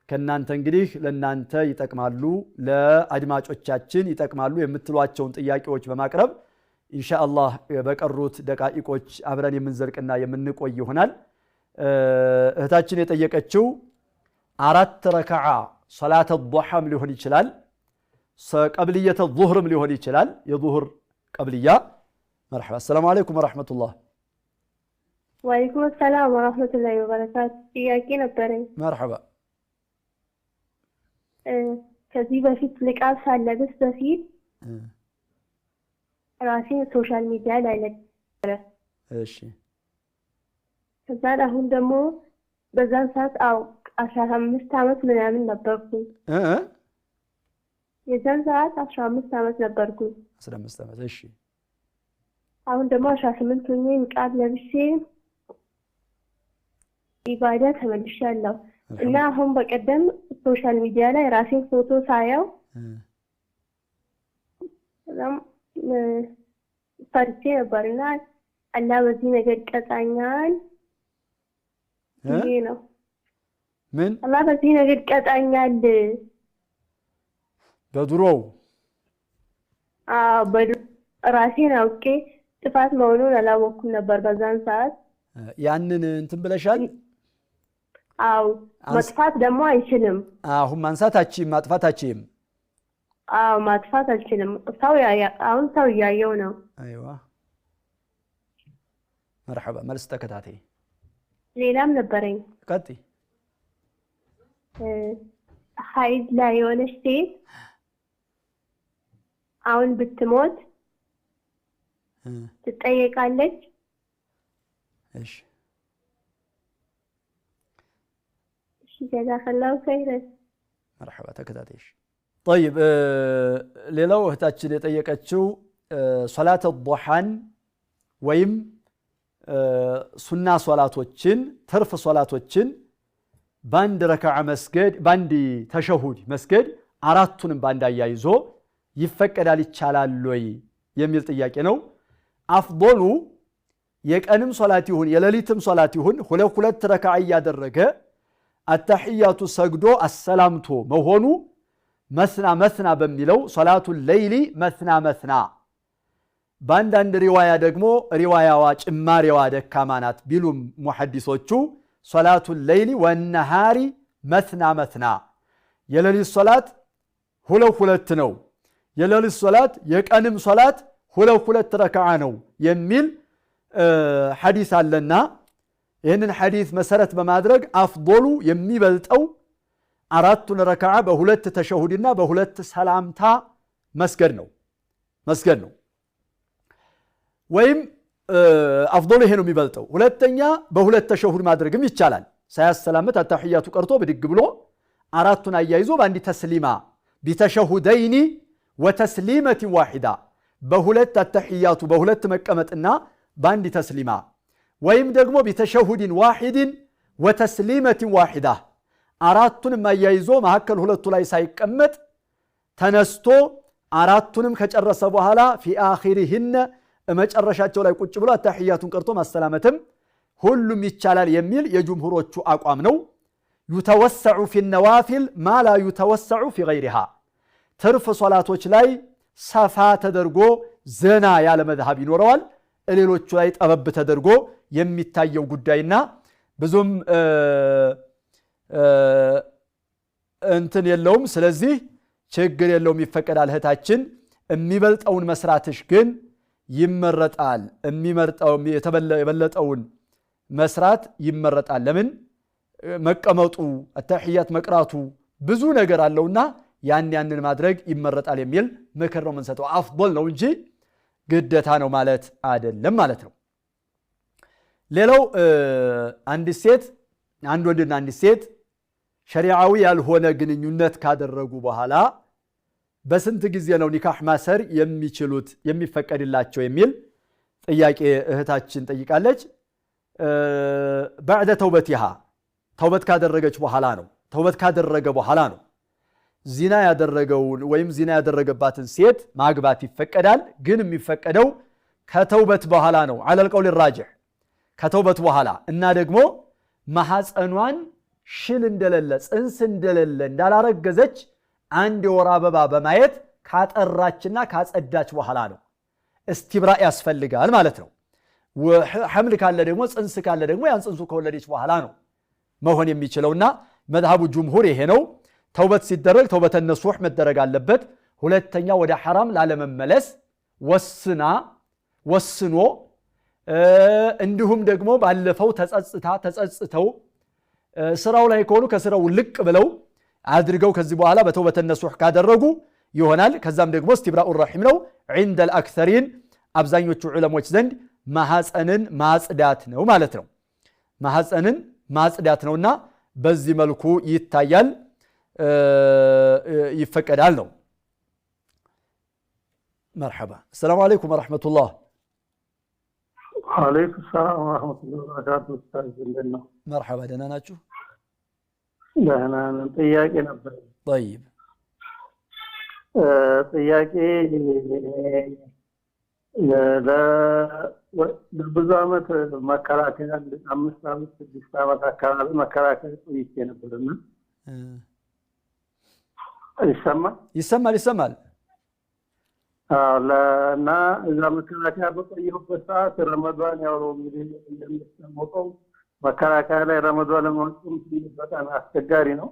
ከናንተ እንግዲህ ለናንተ ይጠቅማሉ ለአድማጮቻችን ይጠቅማሉ የምትሏቸውን ጥያቄዎች በማቅረብ ኢንሻአላህ በቀሩት ደቂቃዎች አብረን የምንዘልቅና የምንቆይ ይሆናል። እህታችን የጠየቀችው 4 ረካዓ ሶላተ ዱሃም ሊሆን ይችላል፣ ቀብልየተ ዙህርም ሊሆን ይችላል። የዙህር ቀብልያ። መርሐባ። ሰላም አለይኩም ወራህመቱላህ። ወአለይኩም ሰላም ወራህመቱላሂ ወበረካቱ። ጥያቄ ነበረኝ። መርሐባ። ከዚህ በፊት ንቃብ ሳለብስ በፊት ራሴ ሶሻል ሚዲያ ላይ ነበር። እሺ ከዛ አሁን ደግሞ በዛን ሰዓት 15 ዓመት ምናምን ነበርኩ የዛን ሰዓት 15 ዓመት ነበርኩ 15 ዓመት እሺ አሁን ደግሞ 18 ሆኜ ንቃብ ለብሼ ኢባዳ ተመልሻለሁ እና አሁን በቀደም ሶሻል ሚዲያ ላይ ራሴን ፎቶ ሳየው ፈርቼ ነበርና አላህ በዚህ ነገር ቀጣኛል ይሄ ነው ምን አላህ በዚህ ነገር ቀጣኛል በድሮው ራሴን አውቄ ጥፋት መሆኑን አላወኩም ነበር በዛን ሰዓት ያንን እንትን ብለሻል አው ማጥፋት ደግሞ አይችልም አሁን ማንሳታችም ማጥፋታችም አው ማጥፋት አልችልም አሁን ሰው ያየው ነው አይዋ مرحبا መልስ ተከታታይ ሌላም ነበረኝ ቀጥ ሀይድ ላይ የሆነች ሴት አሁን ብትሞት ትጠየቃለች እሺ ጀዛከላሁ ኸይረን مرحبا ተከታታይሽ طيب ሌላው እህታችን የጠየቀችው ሶላተ ዱሃን ወይም ሱና ሶላቶችን ትርፍ ሶላቶችን ባንድ ረካዓ መስገድ ባንድ ተሸሁድ መስገድ አራቱንም ባንድ አያይዞ ይፈቀዳል ይቻላል ወይ የሚል ጥያቄ ነው አፍዶሉ የቀንም ሶላት ይሁን የሌሊትም ሶላት ይሁን ሁለት ረካዓ ያደረገ አተህያቱ ሰግዶ አሰላምቶ መሆኑ መስና በሚለው ሶላቱ ሌይሊ መስና ባንዳንድ ሪዋያ ደግሞ ሪዋያዋ ጭማሪዋ ደካማናት ቢሉም ሙሐዲሶቹ ሶላቱ ሌይሊ ወነሃሪ መስና የሌሊት ሶላት ሁለት ነው የሌሊት ሶላት የቀንም ሶላት ሁለት ረካዓ ነው የሚል ሐዲስ አለና ይህንን ሐዲስ መሰረት በማድረግ አፍዶሉ የሚበልጠው አራቱን ረካዓ በሁለት ተሸሁድና በሁለት ሰላምታ መስገድ ነው ወይም አፍዶሉ ይሄ ነው የሚበልጠው ሁለተኛ በሁለት ተሸሁድ ማድረግም ይቻላል ሳያሰላመት አተህያቱ ቀርቶ ብድግ ብሎ አራቱን አያይዞ ባንዲ ተስሊማ ቢተሸሁደይኒ ወተስሊመት ዋሂዳ በሁለት አተህያቱ በሁለት መቀመጥና ባንዲ ተስሊማ ወይም ደግሞ ቢተሸሁድን ዋሂድን ወተስሊመት ዋሂዳ አራቱንም አያይዞ መሐከል ሁለቱ ላይ ሳይቀመጥ ተነስቶ አራቱንም ከጨረሰ በኋላ ፊ አኺሪሂነ መጨረሻቸው ላይ ቁጭ ብሎ አተህያቱን ቀርቶ ማሰላመትም ሁሉም ይቻላል የሚል የጅምሁሮቹ አቋም ነው يتوسع في النوافل ما لا يتوسع في غيرها ትርፍ ሶላቶች ላይ ሰፋ ተደርጎ ዘና ያለ መዝሐብ ይኖረዋል ሌሎቹ ላይ ጠበብ ተደርጎ የሚታየው ጉዳይና ብዙም እንትን የለውም ስለዚህ ችግር የለውም ይፈቀዳል እህታችን የሚበልጠውን መስራትሽ ግን ይመረጣል የሚመርጠው የበለጠውን መስራት ይመረጣል ለምን መቀመጡ አተህያት መቅራቱ ብዙ ነገር አለውና ያንን ማድረግ ይመረጣል የሚል ምክር ነው መንሰተው አፍዶል ነው እንጂ ግዴታ ነው ማለት አይደለም ማለት ነው ሌላው አንድ ወንድና አንድ ሴት ሸሪዓዊ ያልሆነ ግንኙነት ካደረጉ በኋላ በስንት ጊዜ ነው ኒካህ ማሰር የሚችሉት የሚፈቀድላቸው የሚል ጥያቄ እህታችን ጠይቃለች بعد توبتها ተውበት ካደረገች በኋላ ነው ተውበት ካደረገ በኋላ ነው ዚና ያደረገውን ወይም ዚና ያደረገባትን ሴት ማግባት ይፈቀዳል ግን የሚፈቀደው ከተውበት በኋላ ነው على القول الراجح ከተውበት በኋላ እና ደግሞ ማህፀኗን ሽል እንደሌለ ጽንስ እንደሌለ እንዳላረገዘች አንድ ወር አበባ በማየት ካጠራችና ካጸዳች በኋላ ነው እስቲብራ ያስፈልጋል ማለት ነው ወሐምል ካለ ደግሞ ጽንስ ካለ ደግሞ ያን ጽንሱ ከወለደች በኋላ ነው መሆን የሚችለውና መዝሐቡ ጁምሁር ይሄ ነው ተውበት ሲደረግ ተውበተ ነሱህ መደረግ አለበት ሁለተኛ ወደ ሐራም ላለመመለስ ወስኖ እንዲሁም ደግሞ ባለፈው ተጸጽተው ስራው ላይ ከሆኑ ከስራው ልቅ ብለው አድርገው ከዚህ በኋላ በተውበተ ነሱህ ካደረጉ ይሆናል ከዛም ደግሞ እስቲብራኡ ረሂም ነው عند الاكثرين አብዛኞቹ ዑለሞች ዘንድ ማሐፀንን ማጽዳት ነው ማለት ነው። ማሐፀንን ማጽዳት ነውና በዚህ መልኩ ይታያል ይፈቀዳል ነው። مرحبا السلام عليكم ورحمة الله. وعليكم السلام ورحمة الله وبركاته. أستاذ لنا مرحبا دنا ناتشو دهنا طياقي نبر. طيب طياقي لا ብዙ ዓመት መከራከያ 5 ዓመት 6 ዓመት አካባቢ መከራከያ ቆይቼ ነበርና ይሰማል እና እዛ መከራከያ በቆየሁበት ሰዓት ረመዳን ያው እንግዲህ እንደምትሰማው መከራከያ ላይ ረመዳን ለማጽም በጣም አስቸጋሪ ነው።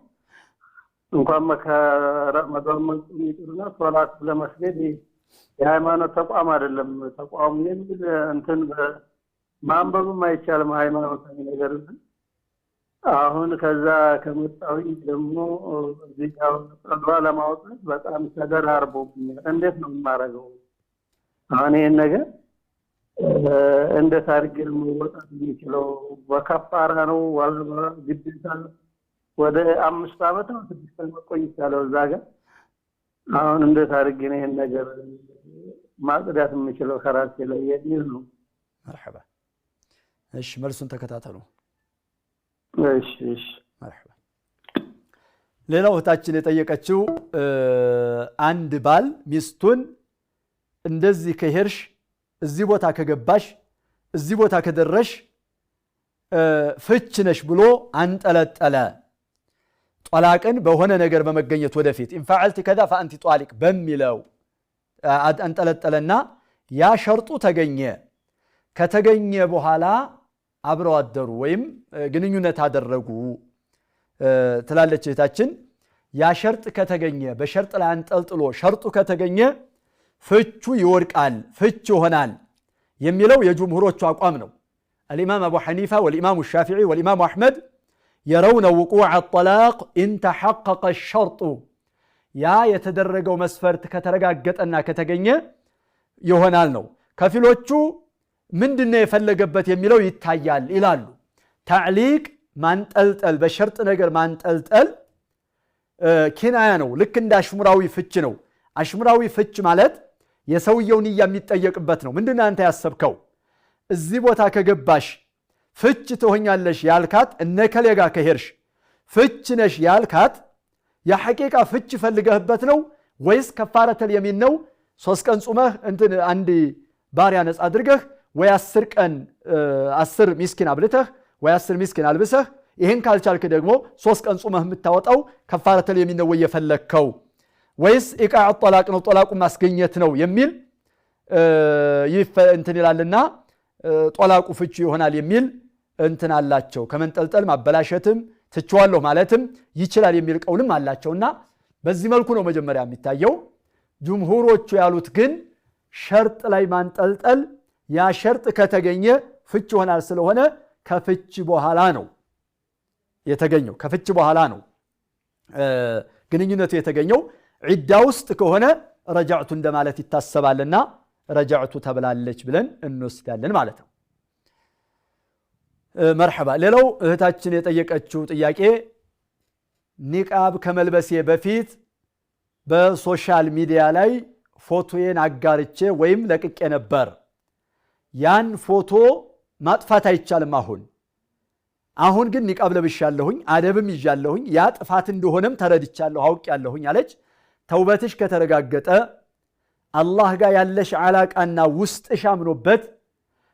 እንኳን ረመዳን መጽም ይጥሩና ሶላት ለመስገድ የሃይማኖት ተቋም አይደለም ተቋም የሚል እንትን ማንበብም አይቻልም ሃይማኖታዊ ነገር። አሁን ከዛ ከመጣው ደግሞ እዚህ ጋር ጸሎት ለማውጣት በጣም ተደራርቦብኛል። እንዴት ነው የማደርገው? አሁን ይሄን ነገር እንዴት አድርጌ ነው መውጣት የሚችለው? በከፋራ ነው ወላ ግዴታ ወደ 5 ዓመት ነው 6 ዓመት ቆይቻለሁ እዛ ጋር። አሁን እንዴት አድርጌ ነው ይሄን ነገር ማጽዳት የምችለው ከራሴ ላይ የሚል ነው። مرحبا እሺ መልሱን ተከታተሉ። እሺ مرحبا ሌላው እህታችን የጠየቀችው አንድ ባል ሚስቱን እንደዚህ ከሄርሽ እዚህ ቦታ ከገባሽ እዚህ ቦታ ከደረሽ ፍች ነሽ ብሎ አንጠለጠለ። ጧላቅን በሆነ ነገር በመገኘት ወደፊት ኢንፈዓልቲ ከዛ ፈአንቲ ጧሊቅ በሚለው አንጠለጠለና ያ ሸርጡ ተገኘ። ከተገኘ በኋላ አብረው አደሩ ወይም ግንኙነት አደረጉ ትላለች እህታችን። ያ ሸርጥ ከተገኘ በሸርጥ ላይ አንጠልጥሎ ሸርጡ ከተገኘ ፍቹ ይወድቃል፣ ፍች ይሆናል የሚለው የጅምሁሮቹ አቋም ነው። الإمام أبو حنيفة والإمام الشافعي والإمام أحمد يرون وقوع الطلاق إن تحقق الشرط يا يتدرجوا مسفرت كترجعت أنها كتجنية يهونال نو كفيلوتشو من دنيا يفلقبت يميلو يتحيال إلالو تعليق ما نتقلتل بشرط نجر ما نتقلتل كنايانو لكن دا أشمراوي فتشنو أشمراوي فتش مالت يسويوني يميتأيق بتنو من دنيا أنت يسبكو እዚህ ቦታ ከገባሽ ፍች ትሆኛለሽ ያልካት እነከሌጋ ከሄርሽ ፍች ነሽ ያልካት የሐቂቃ ፍች ፈልገህበት ነው ወይስ ከፋረተል የሚን ነው? 3 ቀን ጾመህ እንትን አንድ ባሪያ ነፃ አድርገህ ወይ 10 ቀን 10 ሚስኪን አብልተህ ወይ 10 ሚስኪን አልብሰህ ይሄን ካልቻልክ ደግሞ 3 ቀን ጾመህ የምታወጣው ከፋረተል የሚን ነው ወይ የፈለከው ወይስ ኢቃዕ ጦላቅ ነው ጦላቁ ማስገኘት ነው የሚል እንትን ይላልና ጦላቁ ፍቺ ይሆናል የሚል እንትን አላቸው። ከመንጠልጠል ማበላሸትም ትችዋለሁ ማለትም ይችላል የሚል ቀውልም አላቸውና በዚህ መልኩ ነው መጀመሪያ የሚታየው። ጅምሁሮቹ ያሉት ግን ሸርጥ ላይ ማንጠልጠል ያ ሸርጥ ከተገኘ ፍቺ ይሆናል ስለሆነ ከፍቺ በኋላ ነው የተገኘው። ከፍቺ በኋላ ነው ግንኙነቱ የተገኘው። ዒዳ ውስጥ ከሆነ ረጃዕቱ እንደማለት ይታሰባልና ረጃዕቱ ተብላለች ብለን እንወስዳለን ማለት ነው። መርሐባ ሌላው እህታችን የጠየቀችው ጥያቄ ኒቃብ ከመልበሴ በፊት በሶሻል ሚዲያ ላይ ፎቶዬን አጋርቼ ወይም ለቅቄ ነበር። ያን ፎቶ ማጥፋት አይቻልም። አሁን ግን ኒቃብ ለብሻለሁኝ አደብም ይዣለሁኝ ያ ጥፋት እንደሆነም ተረድቻለሁ አውቄያለሁኝ አለች። ተውበትሽ ከተረጋገጠ አላህ ጋር ያለሽ ዓላቃና ውስጥሽ አምኖበት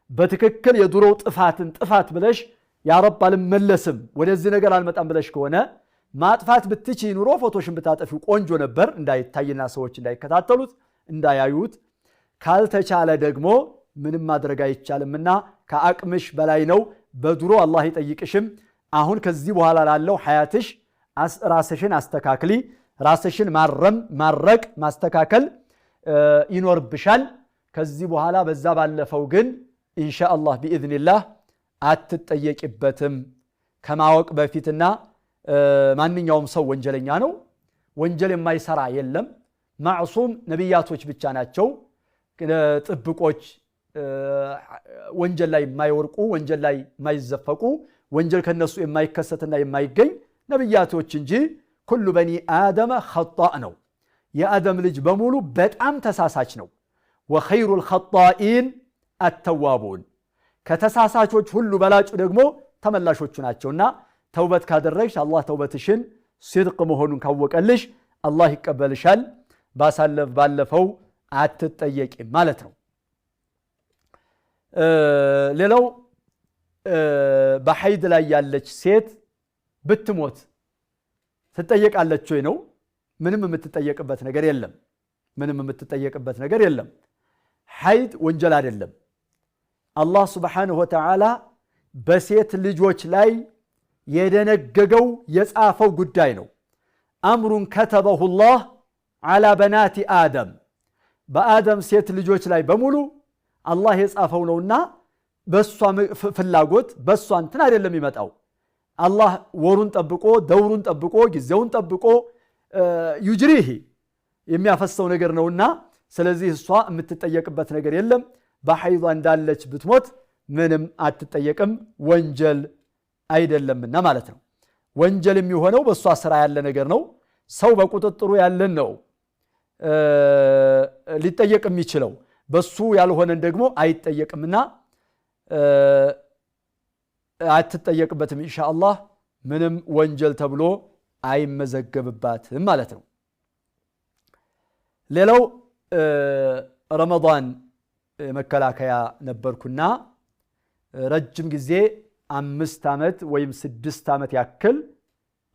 በትክክል የድሮው ጥፋትን ጥፋት ብለሽ ያ ረብ አልመለስም ወደዚህ ነገር አልመጣም ብለሽ ከሆነ ማጥፋት ብትቺ ኑሮ ፎቶሽን ብታጠፊው ቆንጆ ነበር፣ እንዳይታይና ሰዎች እንዳይከታተሉት እንዳያዩት። ካልተቻለ ደግሞ ምንም ማድረግ አይቻልምና ከአቅምሽ በላይ ነው። በድሮ አላህ ይጠይቅሽም። አሁን ከዚህ በኋላ ላለው ሐያትሽ ራስሽን አስተካክሊ፣ ራስሽን ማረቅ ማስተካከል ይኖርብሻል። ከዚህ በኋላ በዛ ባለፈው ግን ኢንሻአላህ ቢኢዝኒላህ አትጠየቂበትም። ከማወቅ በፊትና ማንኛውም ሰው ወንጀለኛ ነው። ወንጀል የማይሰራ የለም። ማዕሱም ነቢያቶች ብቻ ናቸው ጥብቆች ወንጀል ላይ የማይወርቁ ወንጀል ላይ የማይዘፈቁ ወንጀል ከነሱ የማይከሰትና የማይገኝ ነብያቶች እንጂ ኩሉ በኒ አደም ኸጣእ ነው። የአደም ልጅ በሙሉ በጣም ተሳሳች ነው። ወኸይሩል ኸጣኢን አተዋቡን ከተሳሳቾች ሁሉ በላጩ ደግሞ ተመላሾቹ ናቸውና ተውበት ካደረግሽ አላህ ተውበትሽን ሲድቅ መሆኑን ካወቀልሽ አላህ ይቀበልሻል። ባለፈው አትጠየቂም ማለት ነው። ሌላው በሐይድ ላይ ያለች ሴት ብትሞት ትጠየቃለች ወይ ነው? ምንም የምትጠየቅበት ነገር የለም። ምንም የምትጠየቅበት ነገር የለም። ሐይድ ወንጀል አይደለም። አላህ ሱብሓነሁ ወተዓላ በሴት ልጆች ላይ የደነገገው የጻፈው ጉዳይ ነው። አምሩን ከተበሁላህ ዓላ በናቲ አደም በአደም ሴት ልጆች ላይ በሙሉ አላህ የጻፈው ነውና በሷ ፍላጎት በሷ እንትን አይደለም ይመጣው። አላህ ወሩን ጠብቆ ደውሩን ጠብቆ ጊዜውን ጠብቆ ዩጅሪሂ የሚያፈሰው ነገር ነውና ስለዚህ እሷ የምትጠየቅበት ነገር የለም። በሐይዷ እንዳለች ብትሞት ምንም አትጠየቅም፣ ወንጀል አይደለምና ማለት ነው። ወንጀል የሚሆነው በሷ ስራ ያለ ነገር ነው። ሰው በቁጥጥሩ ያለን ነው ሊጠየቅ የሚችለው። በሱ ያልሆነን ደግሞ አይጠየቅምና አትጠየቅበትም። ኢንሻአላህ ምንም ወንጀል ተብሎ አይመዘገብባትም ማለት ነው። ሌላው ረመዳን መከላከያ ነበርኩና ረጅም ጊዜ 5 ዓመት ወይም 6 ዓመት ያክል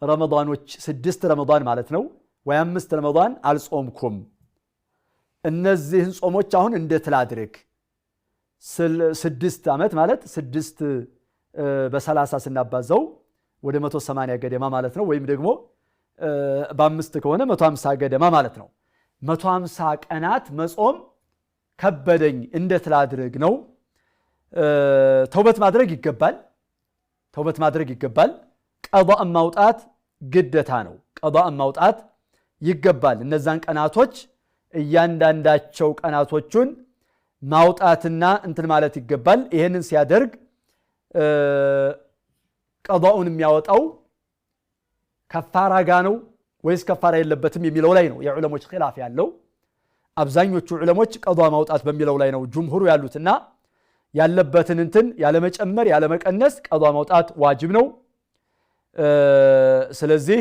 ረመዳኖች 6 ረመዳን ማለት ነው ወይ 5 ረመዳን አልጾምኩም። እነዚህን ጾሞች አሁን እንዴት ላድርግ? 6 ዓመት ማለት 6 በ30 ስናባዛው ወደ 180 ገደማ ማለት ነው። ወይም ደግሞ በ5 ከሆነ 150 ገደማ ማለት ነው። 150 ቀናት መጾም ከበደኝ፣ እንዴት ላድርግ ነው? ተውበት ማድረግ ይገባል። ተውበት ማድረግ ይገባል። ቀዷእ ማውጣት ግዴታ ነው። ቀዷእ ማውጣት ይገባል። እነዛን ቀናቶች እያንዳንዳቸው ቀናቶቹን ማውጣትና እንትን ማለት ይገባል። ይሄንን ሲያደርግ ቀዷኡን የሚያወጣው ከፋራ ጋ ነው ወይስ ከፋራ የለበትም የሚለው ላይ ነው የዑለሞች ኺላፍ ያለው። አብዛኞቹ ዑለሞች ቀዷ ማውጣት በሚለው ላይ ነው ጁምሁሩ ያሉትና ያለበትን እንትን ያለመጨመር ያለመቀነስ ቀዷ ማውጣት ዋጅብ ነው። ስለዚህ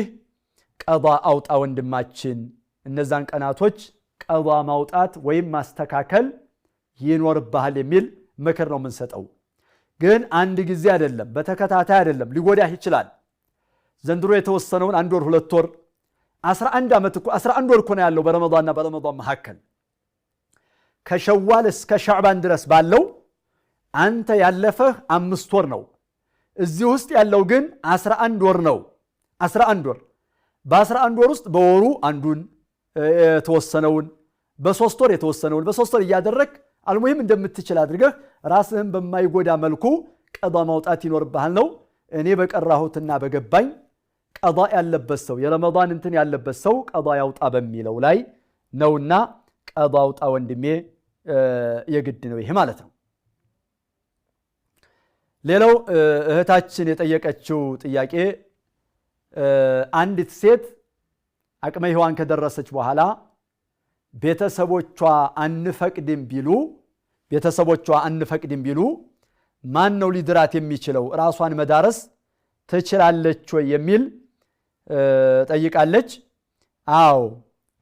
ቀዷ አውጣ ወንድማችን፣ እነዛን ቀናቶች ቀዷ ማውጣት ወይም ማስተካከል ይኖርብሃል የሚል ምክር ነው የምንሰጠው። ግን አንድ ጊዜ አይደለም፣ በተከታታይ አይደለም፣ ሊጎዳህ ይችላል። ዘንድሮ የተወሰነውን 1 ወር 2 ወር 11 ዓመት እኮ 11 ወር እኮ ነው ያለው በረመዳንና በረመዳን መካከል ከሸዋል እስከ ሻዕባን ድረስ ባለው አንተ ያለፈህ 5 ወር ነው። እዚህ ውስጥ ያለው ግን 11 ወር ነው። 11 ወር በ11 ወር ውስጥ በወሩ አንዱን የተወሰነውን በ3 ወር የተወሰነውን በ3 ወር እያደረክ አልሙሂም እንደምትችል አድርገህ ራስህን በማይጎዳ መልኩ ቀዷ ማውጣት ይኖርብሃል ነው። እኔ በቀራሁትና በገባኝ ቀዷ ያለበት ሰው የረመዳን እንትን ያለበት ሰው ቀዷ ያውጣ በሚለው ላይ ነውና ቀዷ አውጣ ወንድሜ፣ የግድ ነው ይሄ ማለት ነው። ሌላው እህታችን የጠየቀችው ጥያቄ አንዲት ሴት አቅመ ሔዋን ከደረሰች በኋላ ቤተሰቦቿ አንፈቅድም ቢሉ ማን ነው ሊድራት የሚችለው? ራሷን መዳረስ ትችላለች ወይ የሚል ጠይቃለች። አዎ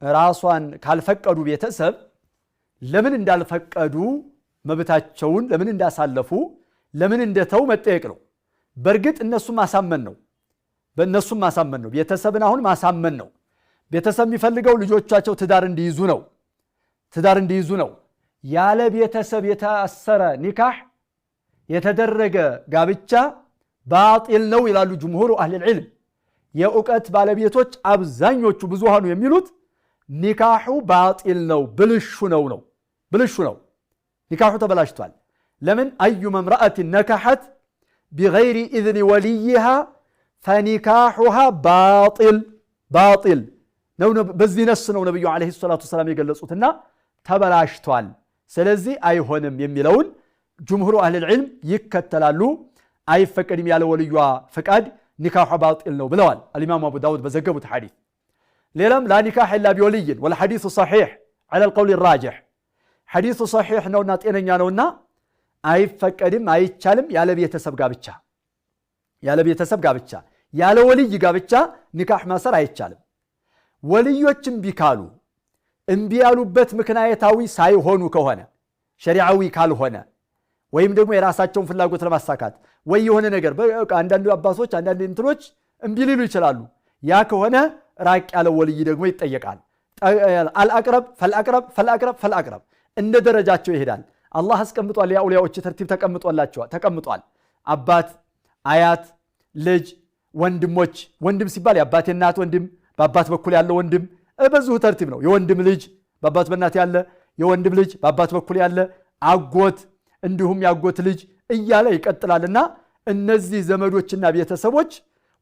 ራሷን ካልፈቀዱ ቤተሰብ ለምን እንዳልፈቀዱ መብታቸውን ለምን እንዳሳለፉ ለምን እንደተው መጠየቅ ነው። በእርግጥ እነሱም ማሳመን ነው። ቤተሰብን አሁን ማሳመን ነው። ቤተሰብ የሚፈልገው ልጆቻቸው ትዳር እንዲይዙ ነው። ያለ ቤተሰብ የታሰረ ኒካህ የተደረገ ጋብቻ ባጢል ነው ይላሉ ጅምሁሩ አህለል ዒልም። የእውቀት ባለቤቶች አብዛኞቹ ብዙሃኑ የሚሉት ኒካሑ ባጢል ነው፣ ብልሹ ነው። ኒካሑ ተበላሽቷል። ለምን አዩመ እምረአትን ነካሐት ቢገይሪ ኢዝኒ ወልይሃ ፈኒካሑሃ ባጢል ነው። በዚህ ነስ ነው ነቢዩ ዓለይሂ ሰላቱ ወሰላም የገለጹትና ተበላሽቷል። ስለዚህ አይሆንም የሚለውን ጅምሁሩ አህለል ዒልም ይከተላሉ። አይፈቀድም ያለ ወልዩዋ ፍቃድ ኒካሑ ባጢል ነው ብለዋል አልኢማሙ አቡ ዳውድ በዘገቡት ሐዲስ። ሌላም ላ ኒካሕ ኢላ ቢወልይን ወልሐዲሱ ሰሒሕ ዐለል ቀውል ራጂሕ ሐዲሱ ሰሒሕ ነውና ጤነኛ ነውና አይፈቀድም አይቻልም ያለ ቤተሰብ ጋብቻ ያለ ወልይ ጋብቻ ኒካሕ ማሰር አይቻልም። ወልዮችም ቢካሉ እምቢ ያሉበት ምክንያታዊ ሳይሆኑ ከሆነ ሸሪዓዊ ካልሆነ ወይም ደግሞ የራሳቸውን ፍላጎት ለማሳካት ወይ የሆነ ነገር አንዳንድ አባቶች አንዳንድ እንትኖች እምቢ ሊሉ ይችላሉ። ያ ከሆነ ራቅ ያለ ወልይ ደግሞ ይጠየቃል። አልአቅረብ ፈልአቅረብ እንደ ደረጃቸው ይሄዳል። አላህ አስቀምጧል። የአውሊያዎች ተርቲብ ተቀምጧል። አባት፣ አያት፣ ልጅ፣ ወንድሞች። ወንድም ሲባል የአባቴ እናት ወንድም፣ በአባት በኩል ያለ ወንድም በዚሁ ተርቲብ ነው። የወንድም ልጅ በአባት በእናት ያለ፣ የወንድም ልጅ በአባት በኩል ያለ፣ አጎት እንዲሁም ያጎት ልጅ እያለ ይቀጥላልና እነዚህ ዘመዶችና ቤተሰቦች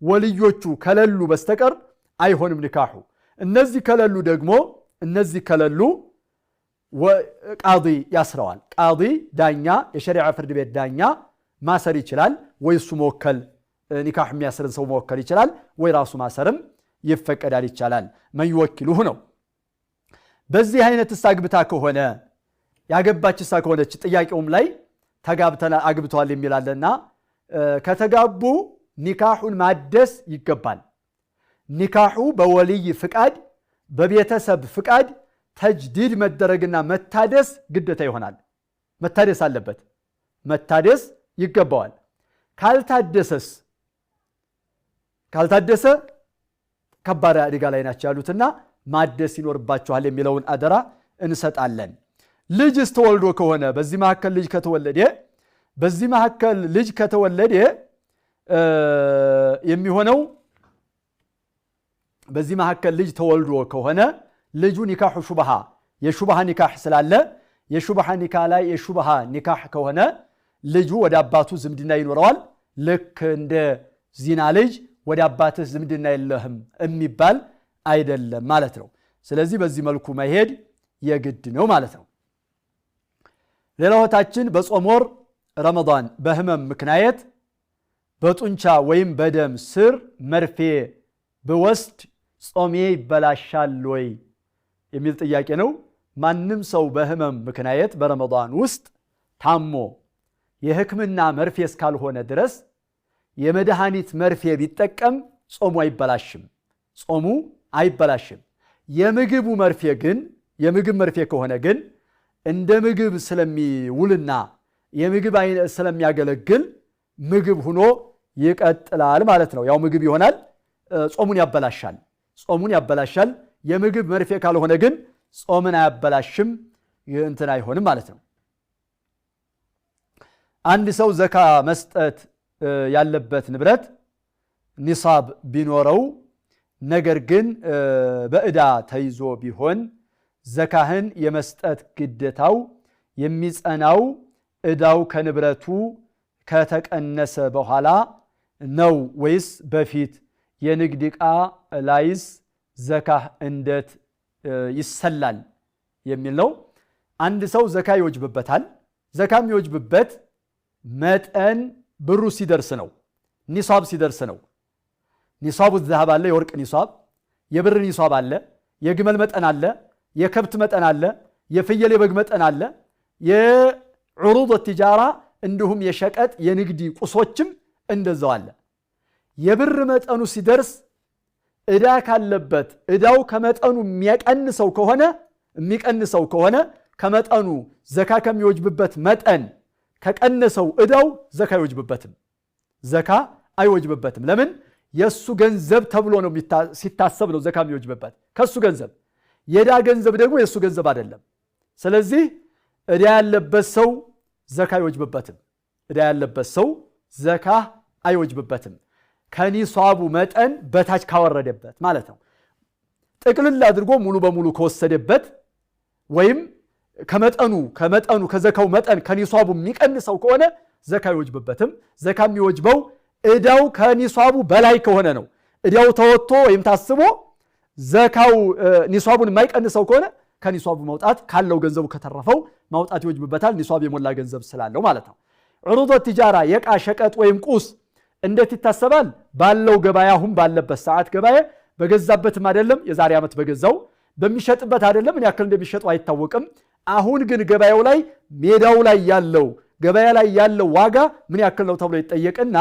ወልዮቹ ከለሉ በስተቀር አይሆንም ኒካሑ። እነዚህ ከለሉ ቃዲ ያስረዋል። ቃዲ ዳኛ፣ የሸሪዓ ፍርድ ቤት ዳኛ ማሰር ይችላል። ወይ እሱ መወከል ኒካሕ የሚያስርን ሰው መወከል ይችላል፣ ወይ ራሱ ማሰርም ይፈቀዳል ይቻላል። መን ይወኪሉሁ ነው። በዚህ አይነት አግብታ ከሆነ ያገባች ከሆነች ጥያቄውም ላይ ተጋብተና አግብተዋል የሚላለና ከተጋቡ ኒካሑን ማደስ ይገባል። ኒካሑ በወልይ ፍቃድ በቤተሰብ ፍቃድ ተጅዲድ መደረግና መታደስ ግዴታ ይሆናል። መታደስ አለበት፣ መታደስ ይገባዋል። ካልታደሰ ከባድ አደጋ ላይ ናቸው ያሉትና ማደስ ይኖርባቸዋል የሚለውን አደራ እንሰጣለን። ልጅስ ተወልዶ ከሆነ በዚህ መካከል ልጅ ከተወለደ የሚሆነው በዚህ መካከል ልጅ ተወልዶ ከሆነ ልጁ ኒካሑ የሹብሃ ኒካሕ ስላለ የሹብሃ ኒካሕ ከሆነ ልጁ ወደ አባቱ ዝምድና ይኖረዋል። ልክ እንደ ዚና ልጅ ወደ አባትህ ዝምድና የለህም የሚባል አይደለም ማለት ነው። ስለዚህ በዚህ መልኩ መሄድ የግድ ነው ማለት ነው። ሌላውታችን በጾም ወር ረመዳን በህመም ምክንያት በጡንቻ ወይም በደም ስር መርፌ በወስድ ጾሜ ይበላሻል ወይ የሚል ጥያቄ ነው። ማንም ሰው በህመም ምክንያት በረመዳን ውስጥ ታሞ የህክምና መርፌ እስካልሆነ ድረስ የመድኃኒት መርፌ ቢጠቀም ጾሙ አይበላሽም። የምግብ መርፌ ከሆነ ግን እንደ ምግብ ስለሚውልና የምግብ አይነት ስለሚያገለግል ምግብ ሆኖ ይቀጥላል ማለት ነው። ያው ምግብ ይሆናል፣ ጾሙን ያበላሻል። የምግብ መርፌ ካልሆነ ግን ጾምን አያበላሽም፣ እንትን አይሆንም ማለት ነው። አንድ ሰው ዘካ መስጠት ያለበት ንብረት ኒሳብ ቢኖረው ነገር ግን በዕዳ ተይዞ ቢሆን ዘካህን የመስጠት ግዴታው የሚጸናው ዕዳው ከንብረቱ ከተቀነሰ በኋላ ነው ወይስ በፊት? የንግድ ዕቃ ላይስ ዘካህ እንዴት ይሰላል የሚል ነው። አንድ ሰው ዘካ ይወጅብበታል። ዘካ የሚወጅብበት መጠን ብሩ ሲደርስ ነው፣ ኒሳብ ሲደርስ ነው። ኒሳቡ ዘሃብ አለ፣ የወርቅ ኒሳብ፣ የብር ኒሳብ አለ፣ የግመል መጠን አለ፣ የከብት መጠን አለ፣ የፍየል የበግ መጠን አለ፣ የዑሩድ ቲጃራ እንዲሁም የሸቀጥ የንግድ ቁሶችም እንደዛው አለ። የብር መጠኑ ሲደርስ ዕዳ ካለበት ዕዳው ከመጠኑ የሚቀንሰው ከሆነ ከመጠኑ ዘካ ከሚወጅብበት መጠን ከቀነሰው ዕዳው ዘካ አይወጅብበትም። ለምን? የሱ ገንዘብ ተብሎ ነው ሲታሰብ ነው ዘካ የሚወጅብበት ከሱ ገንዘብ። የዕዳ ገንዘብ ደግሞ የሱ ገንዘብ አይደለም። ስለዚህ ዕዳ ያለበት ሰው ዘካ አይወጅብበትም ከኒሳቡ መጠን በታች ካወረደበት ማለት ነው። ጥቅልል አድርጎ ሙሉ በሙሉ ከወሰደበት ወይም ከመጠኑ ከዘካው መጠን ከኒሳቡ የሚቀንሰው ከሆነ ዘካ አይወጅብበትም። ዘካ የሚወጅበው ዕዳው ከኒሳቡ በላይ ከሆነ ነው። ዕዳው ተወጥቶ ወይም ታስቦ ዘካው ኒሳቡን የማይቀንሰው ከሆነ ከኒሷቡ መውጣት ካለው ገንዘቡ ከተረፈው ማውጣት ይወጅብበታል ኒሷብ የሞላ ገንዘብ ስላለው ማለት ነው ዑሩድ التجاره የቃ ሸቀጥ ወይም ቁስ እንዴት ይታሰባል ባለው ገበያ ሁን ባለበት ሰዓት ገበያ በገዛበትም አይደለም የዛሬ አመት በገዛው በሚሸጥበት አይደለም ምን ያክል እንደሚሸጠው አይታወቅም አሁን ግን ገበያው ላይ ሜዳው ላይ ያለው ገበያ ላይ ያለው ዋጋ ምን ያክል ነው ተብሎ ይጠየቅና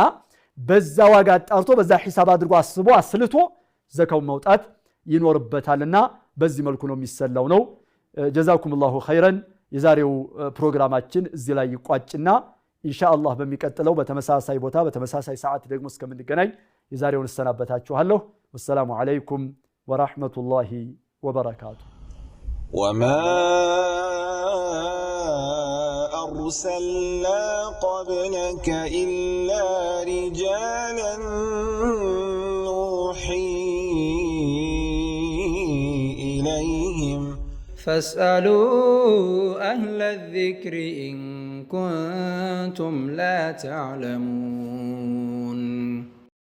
በዛ ዋጋ አጣርቶ በዛ ሂሳብ አድርጎ አስቦ አስልቶ ዘካው መውጣት ይኖርበታልና በዚህ መልኩ ነው የሚሰላው ነው ጀዛኩሙላሁ ኸይረን የዛሬው ፕሮግራማችን እዚህ ላይ ይቋጭና ኢንሻአላህ በሚቀጥለው በተመሳሳይ ቦታ በተመሳሳይ ሰዓት ደግሞ እስከምንገናኝ የዛሬውን እሰናበታችኋለሁ ወሰላሙ አለይኩም ወራህመቱላሂ وبركاته وما أرسلنا قبلك إلا رجالا نوحي إليهم فاسألوا أهل الذكر إن كنتم لا تعلمون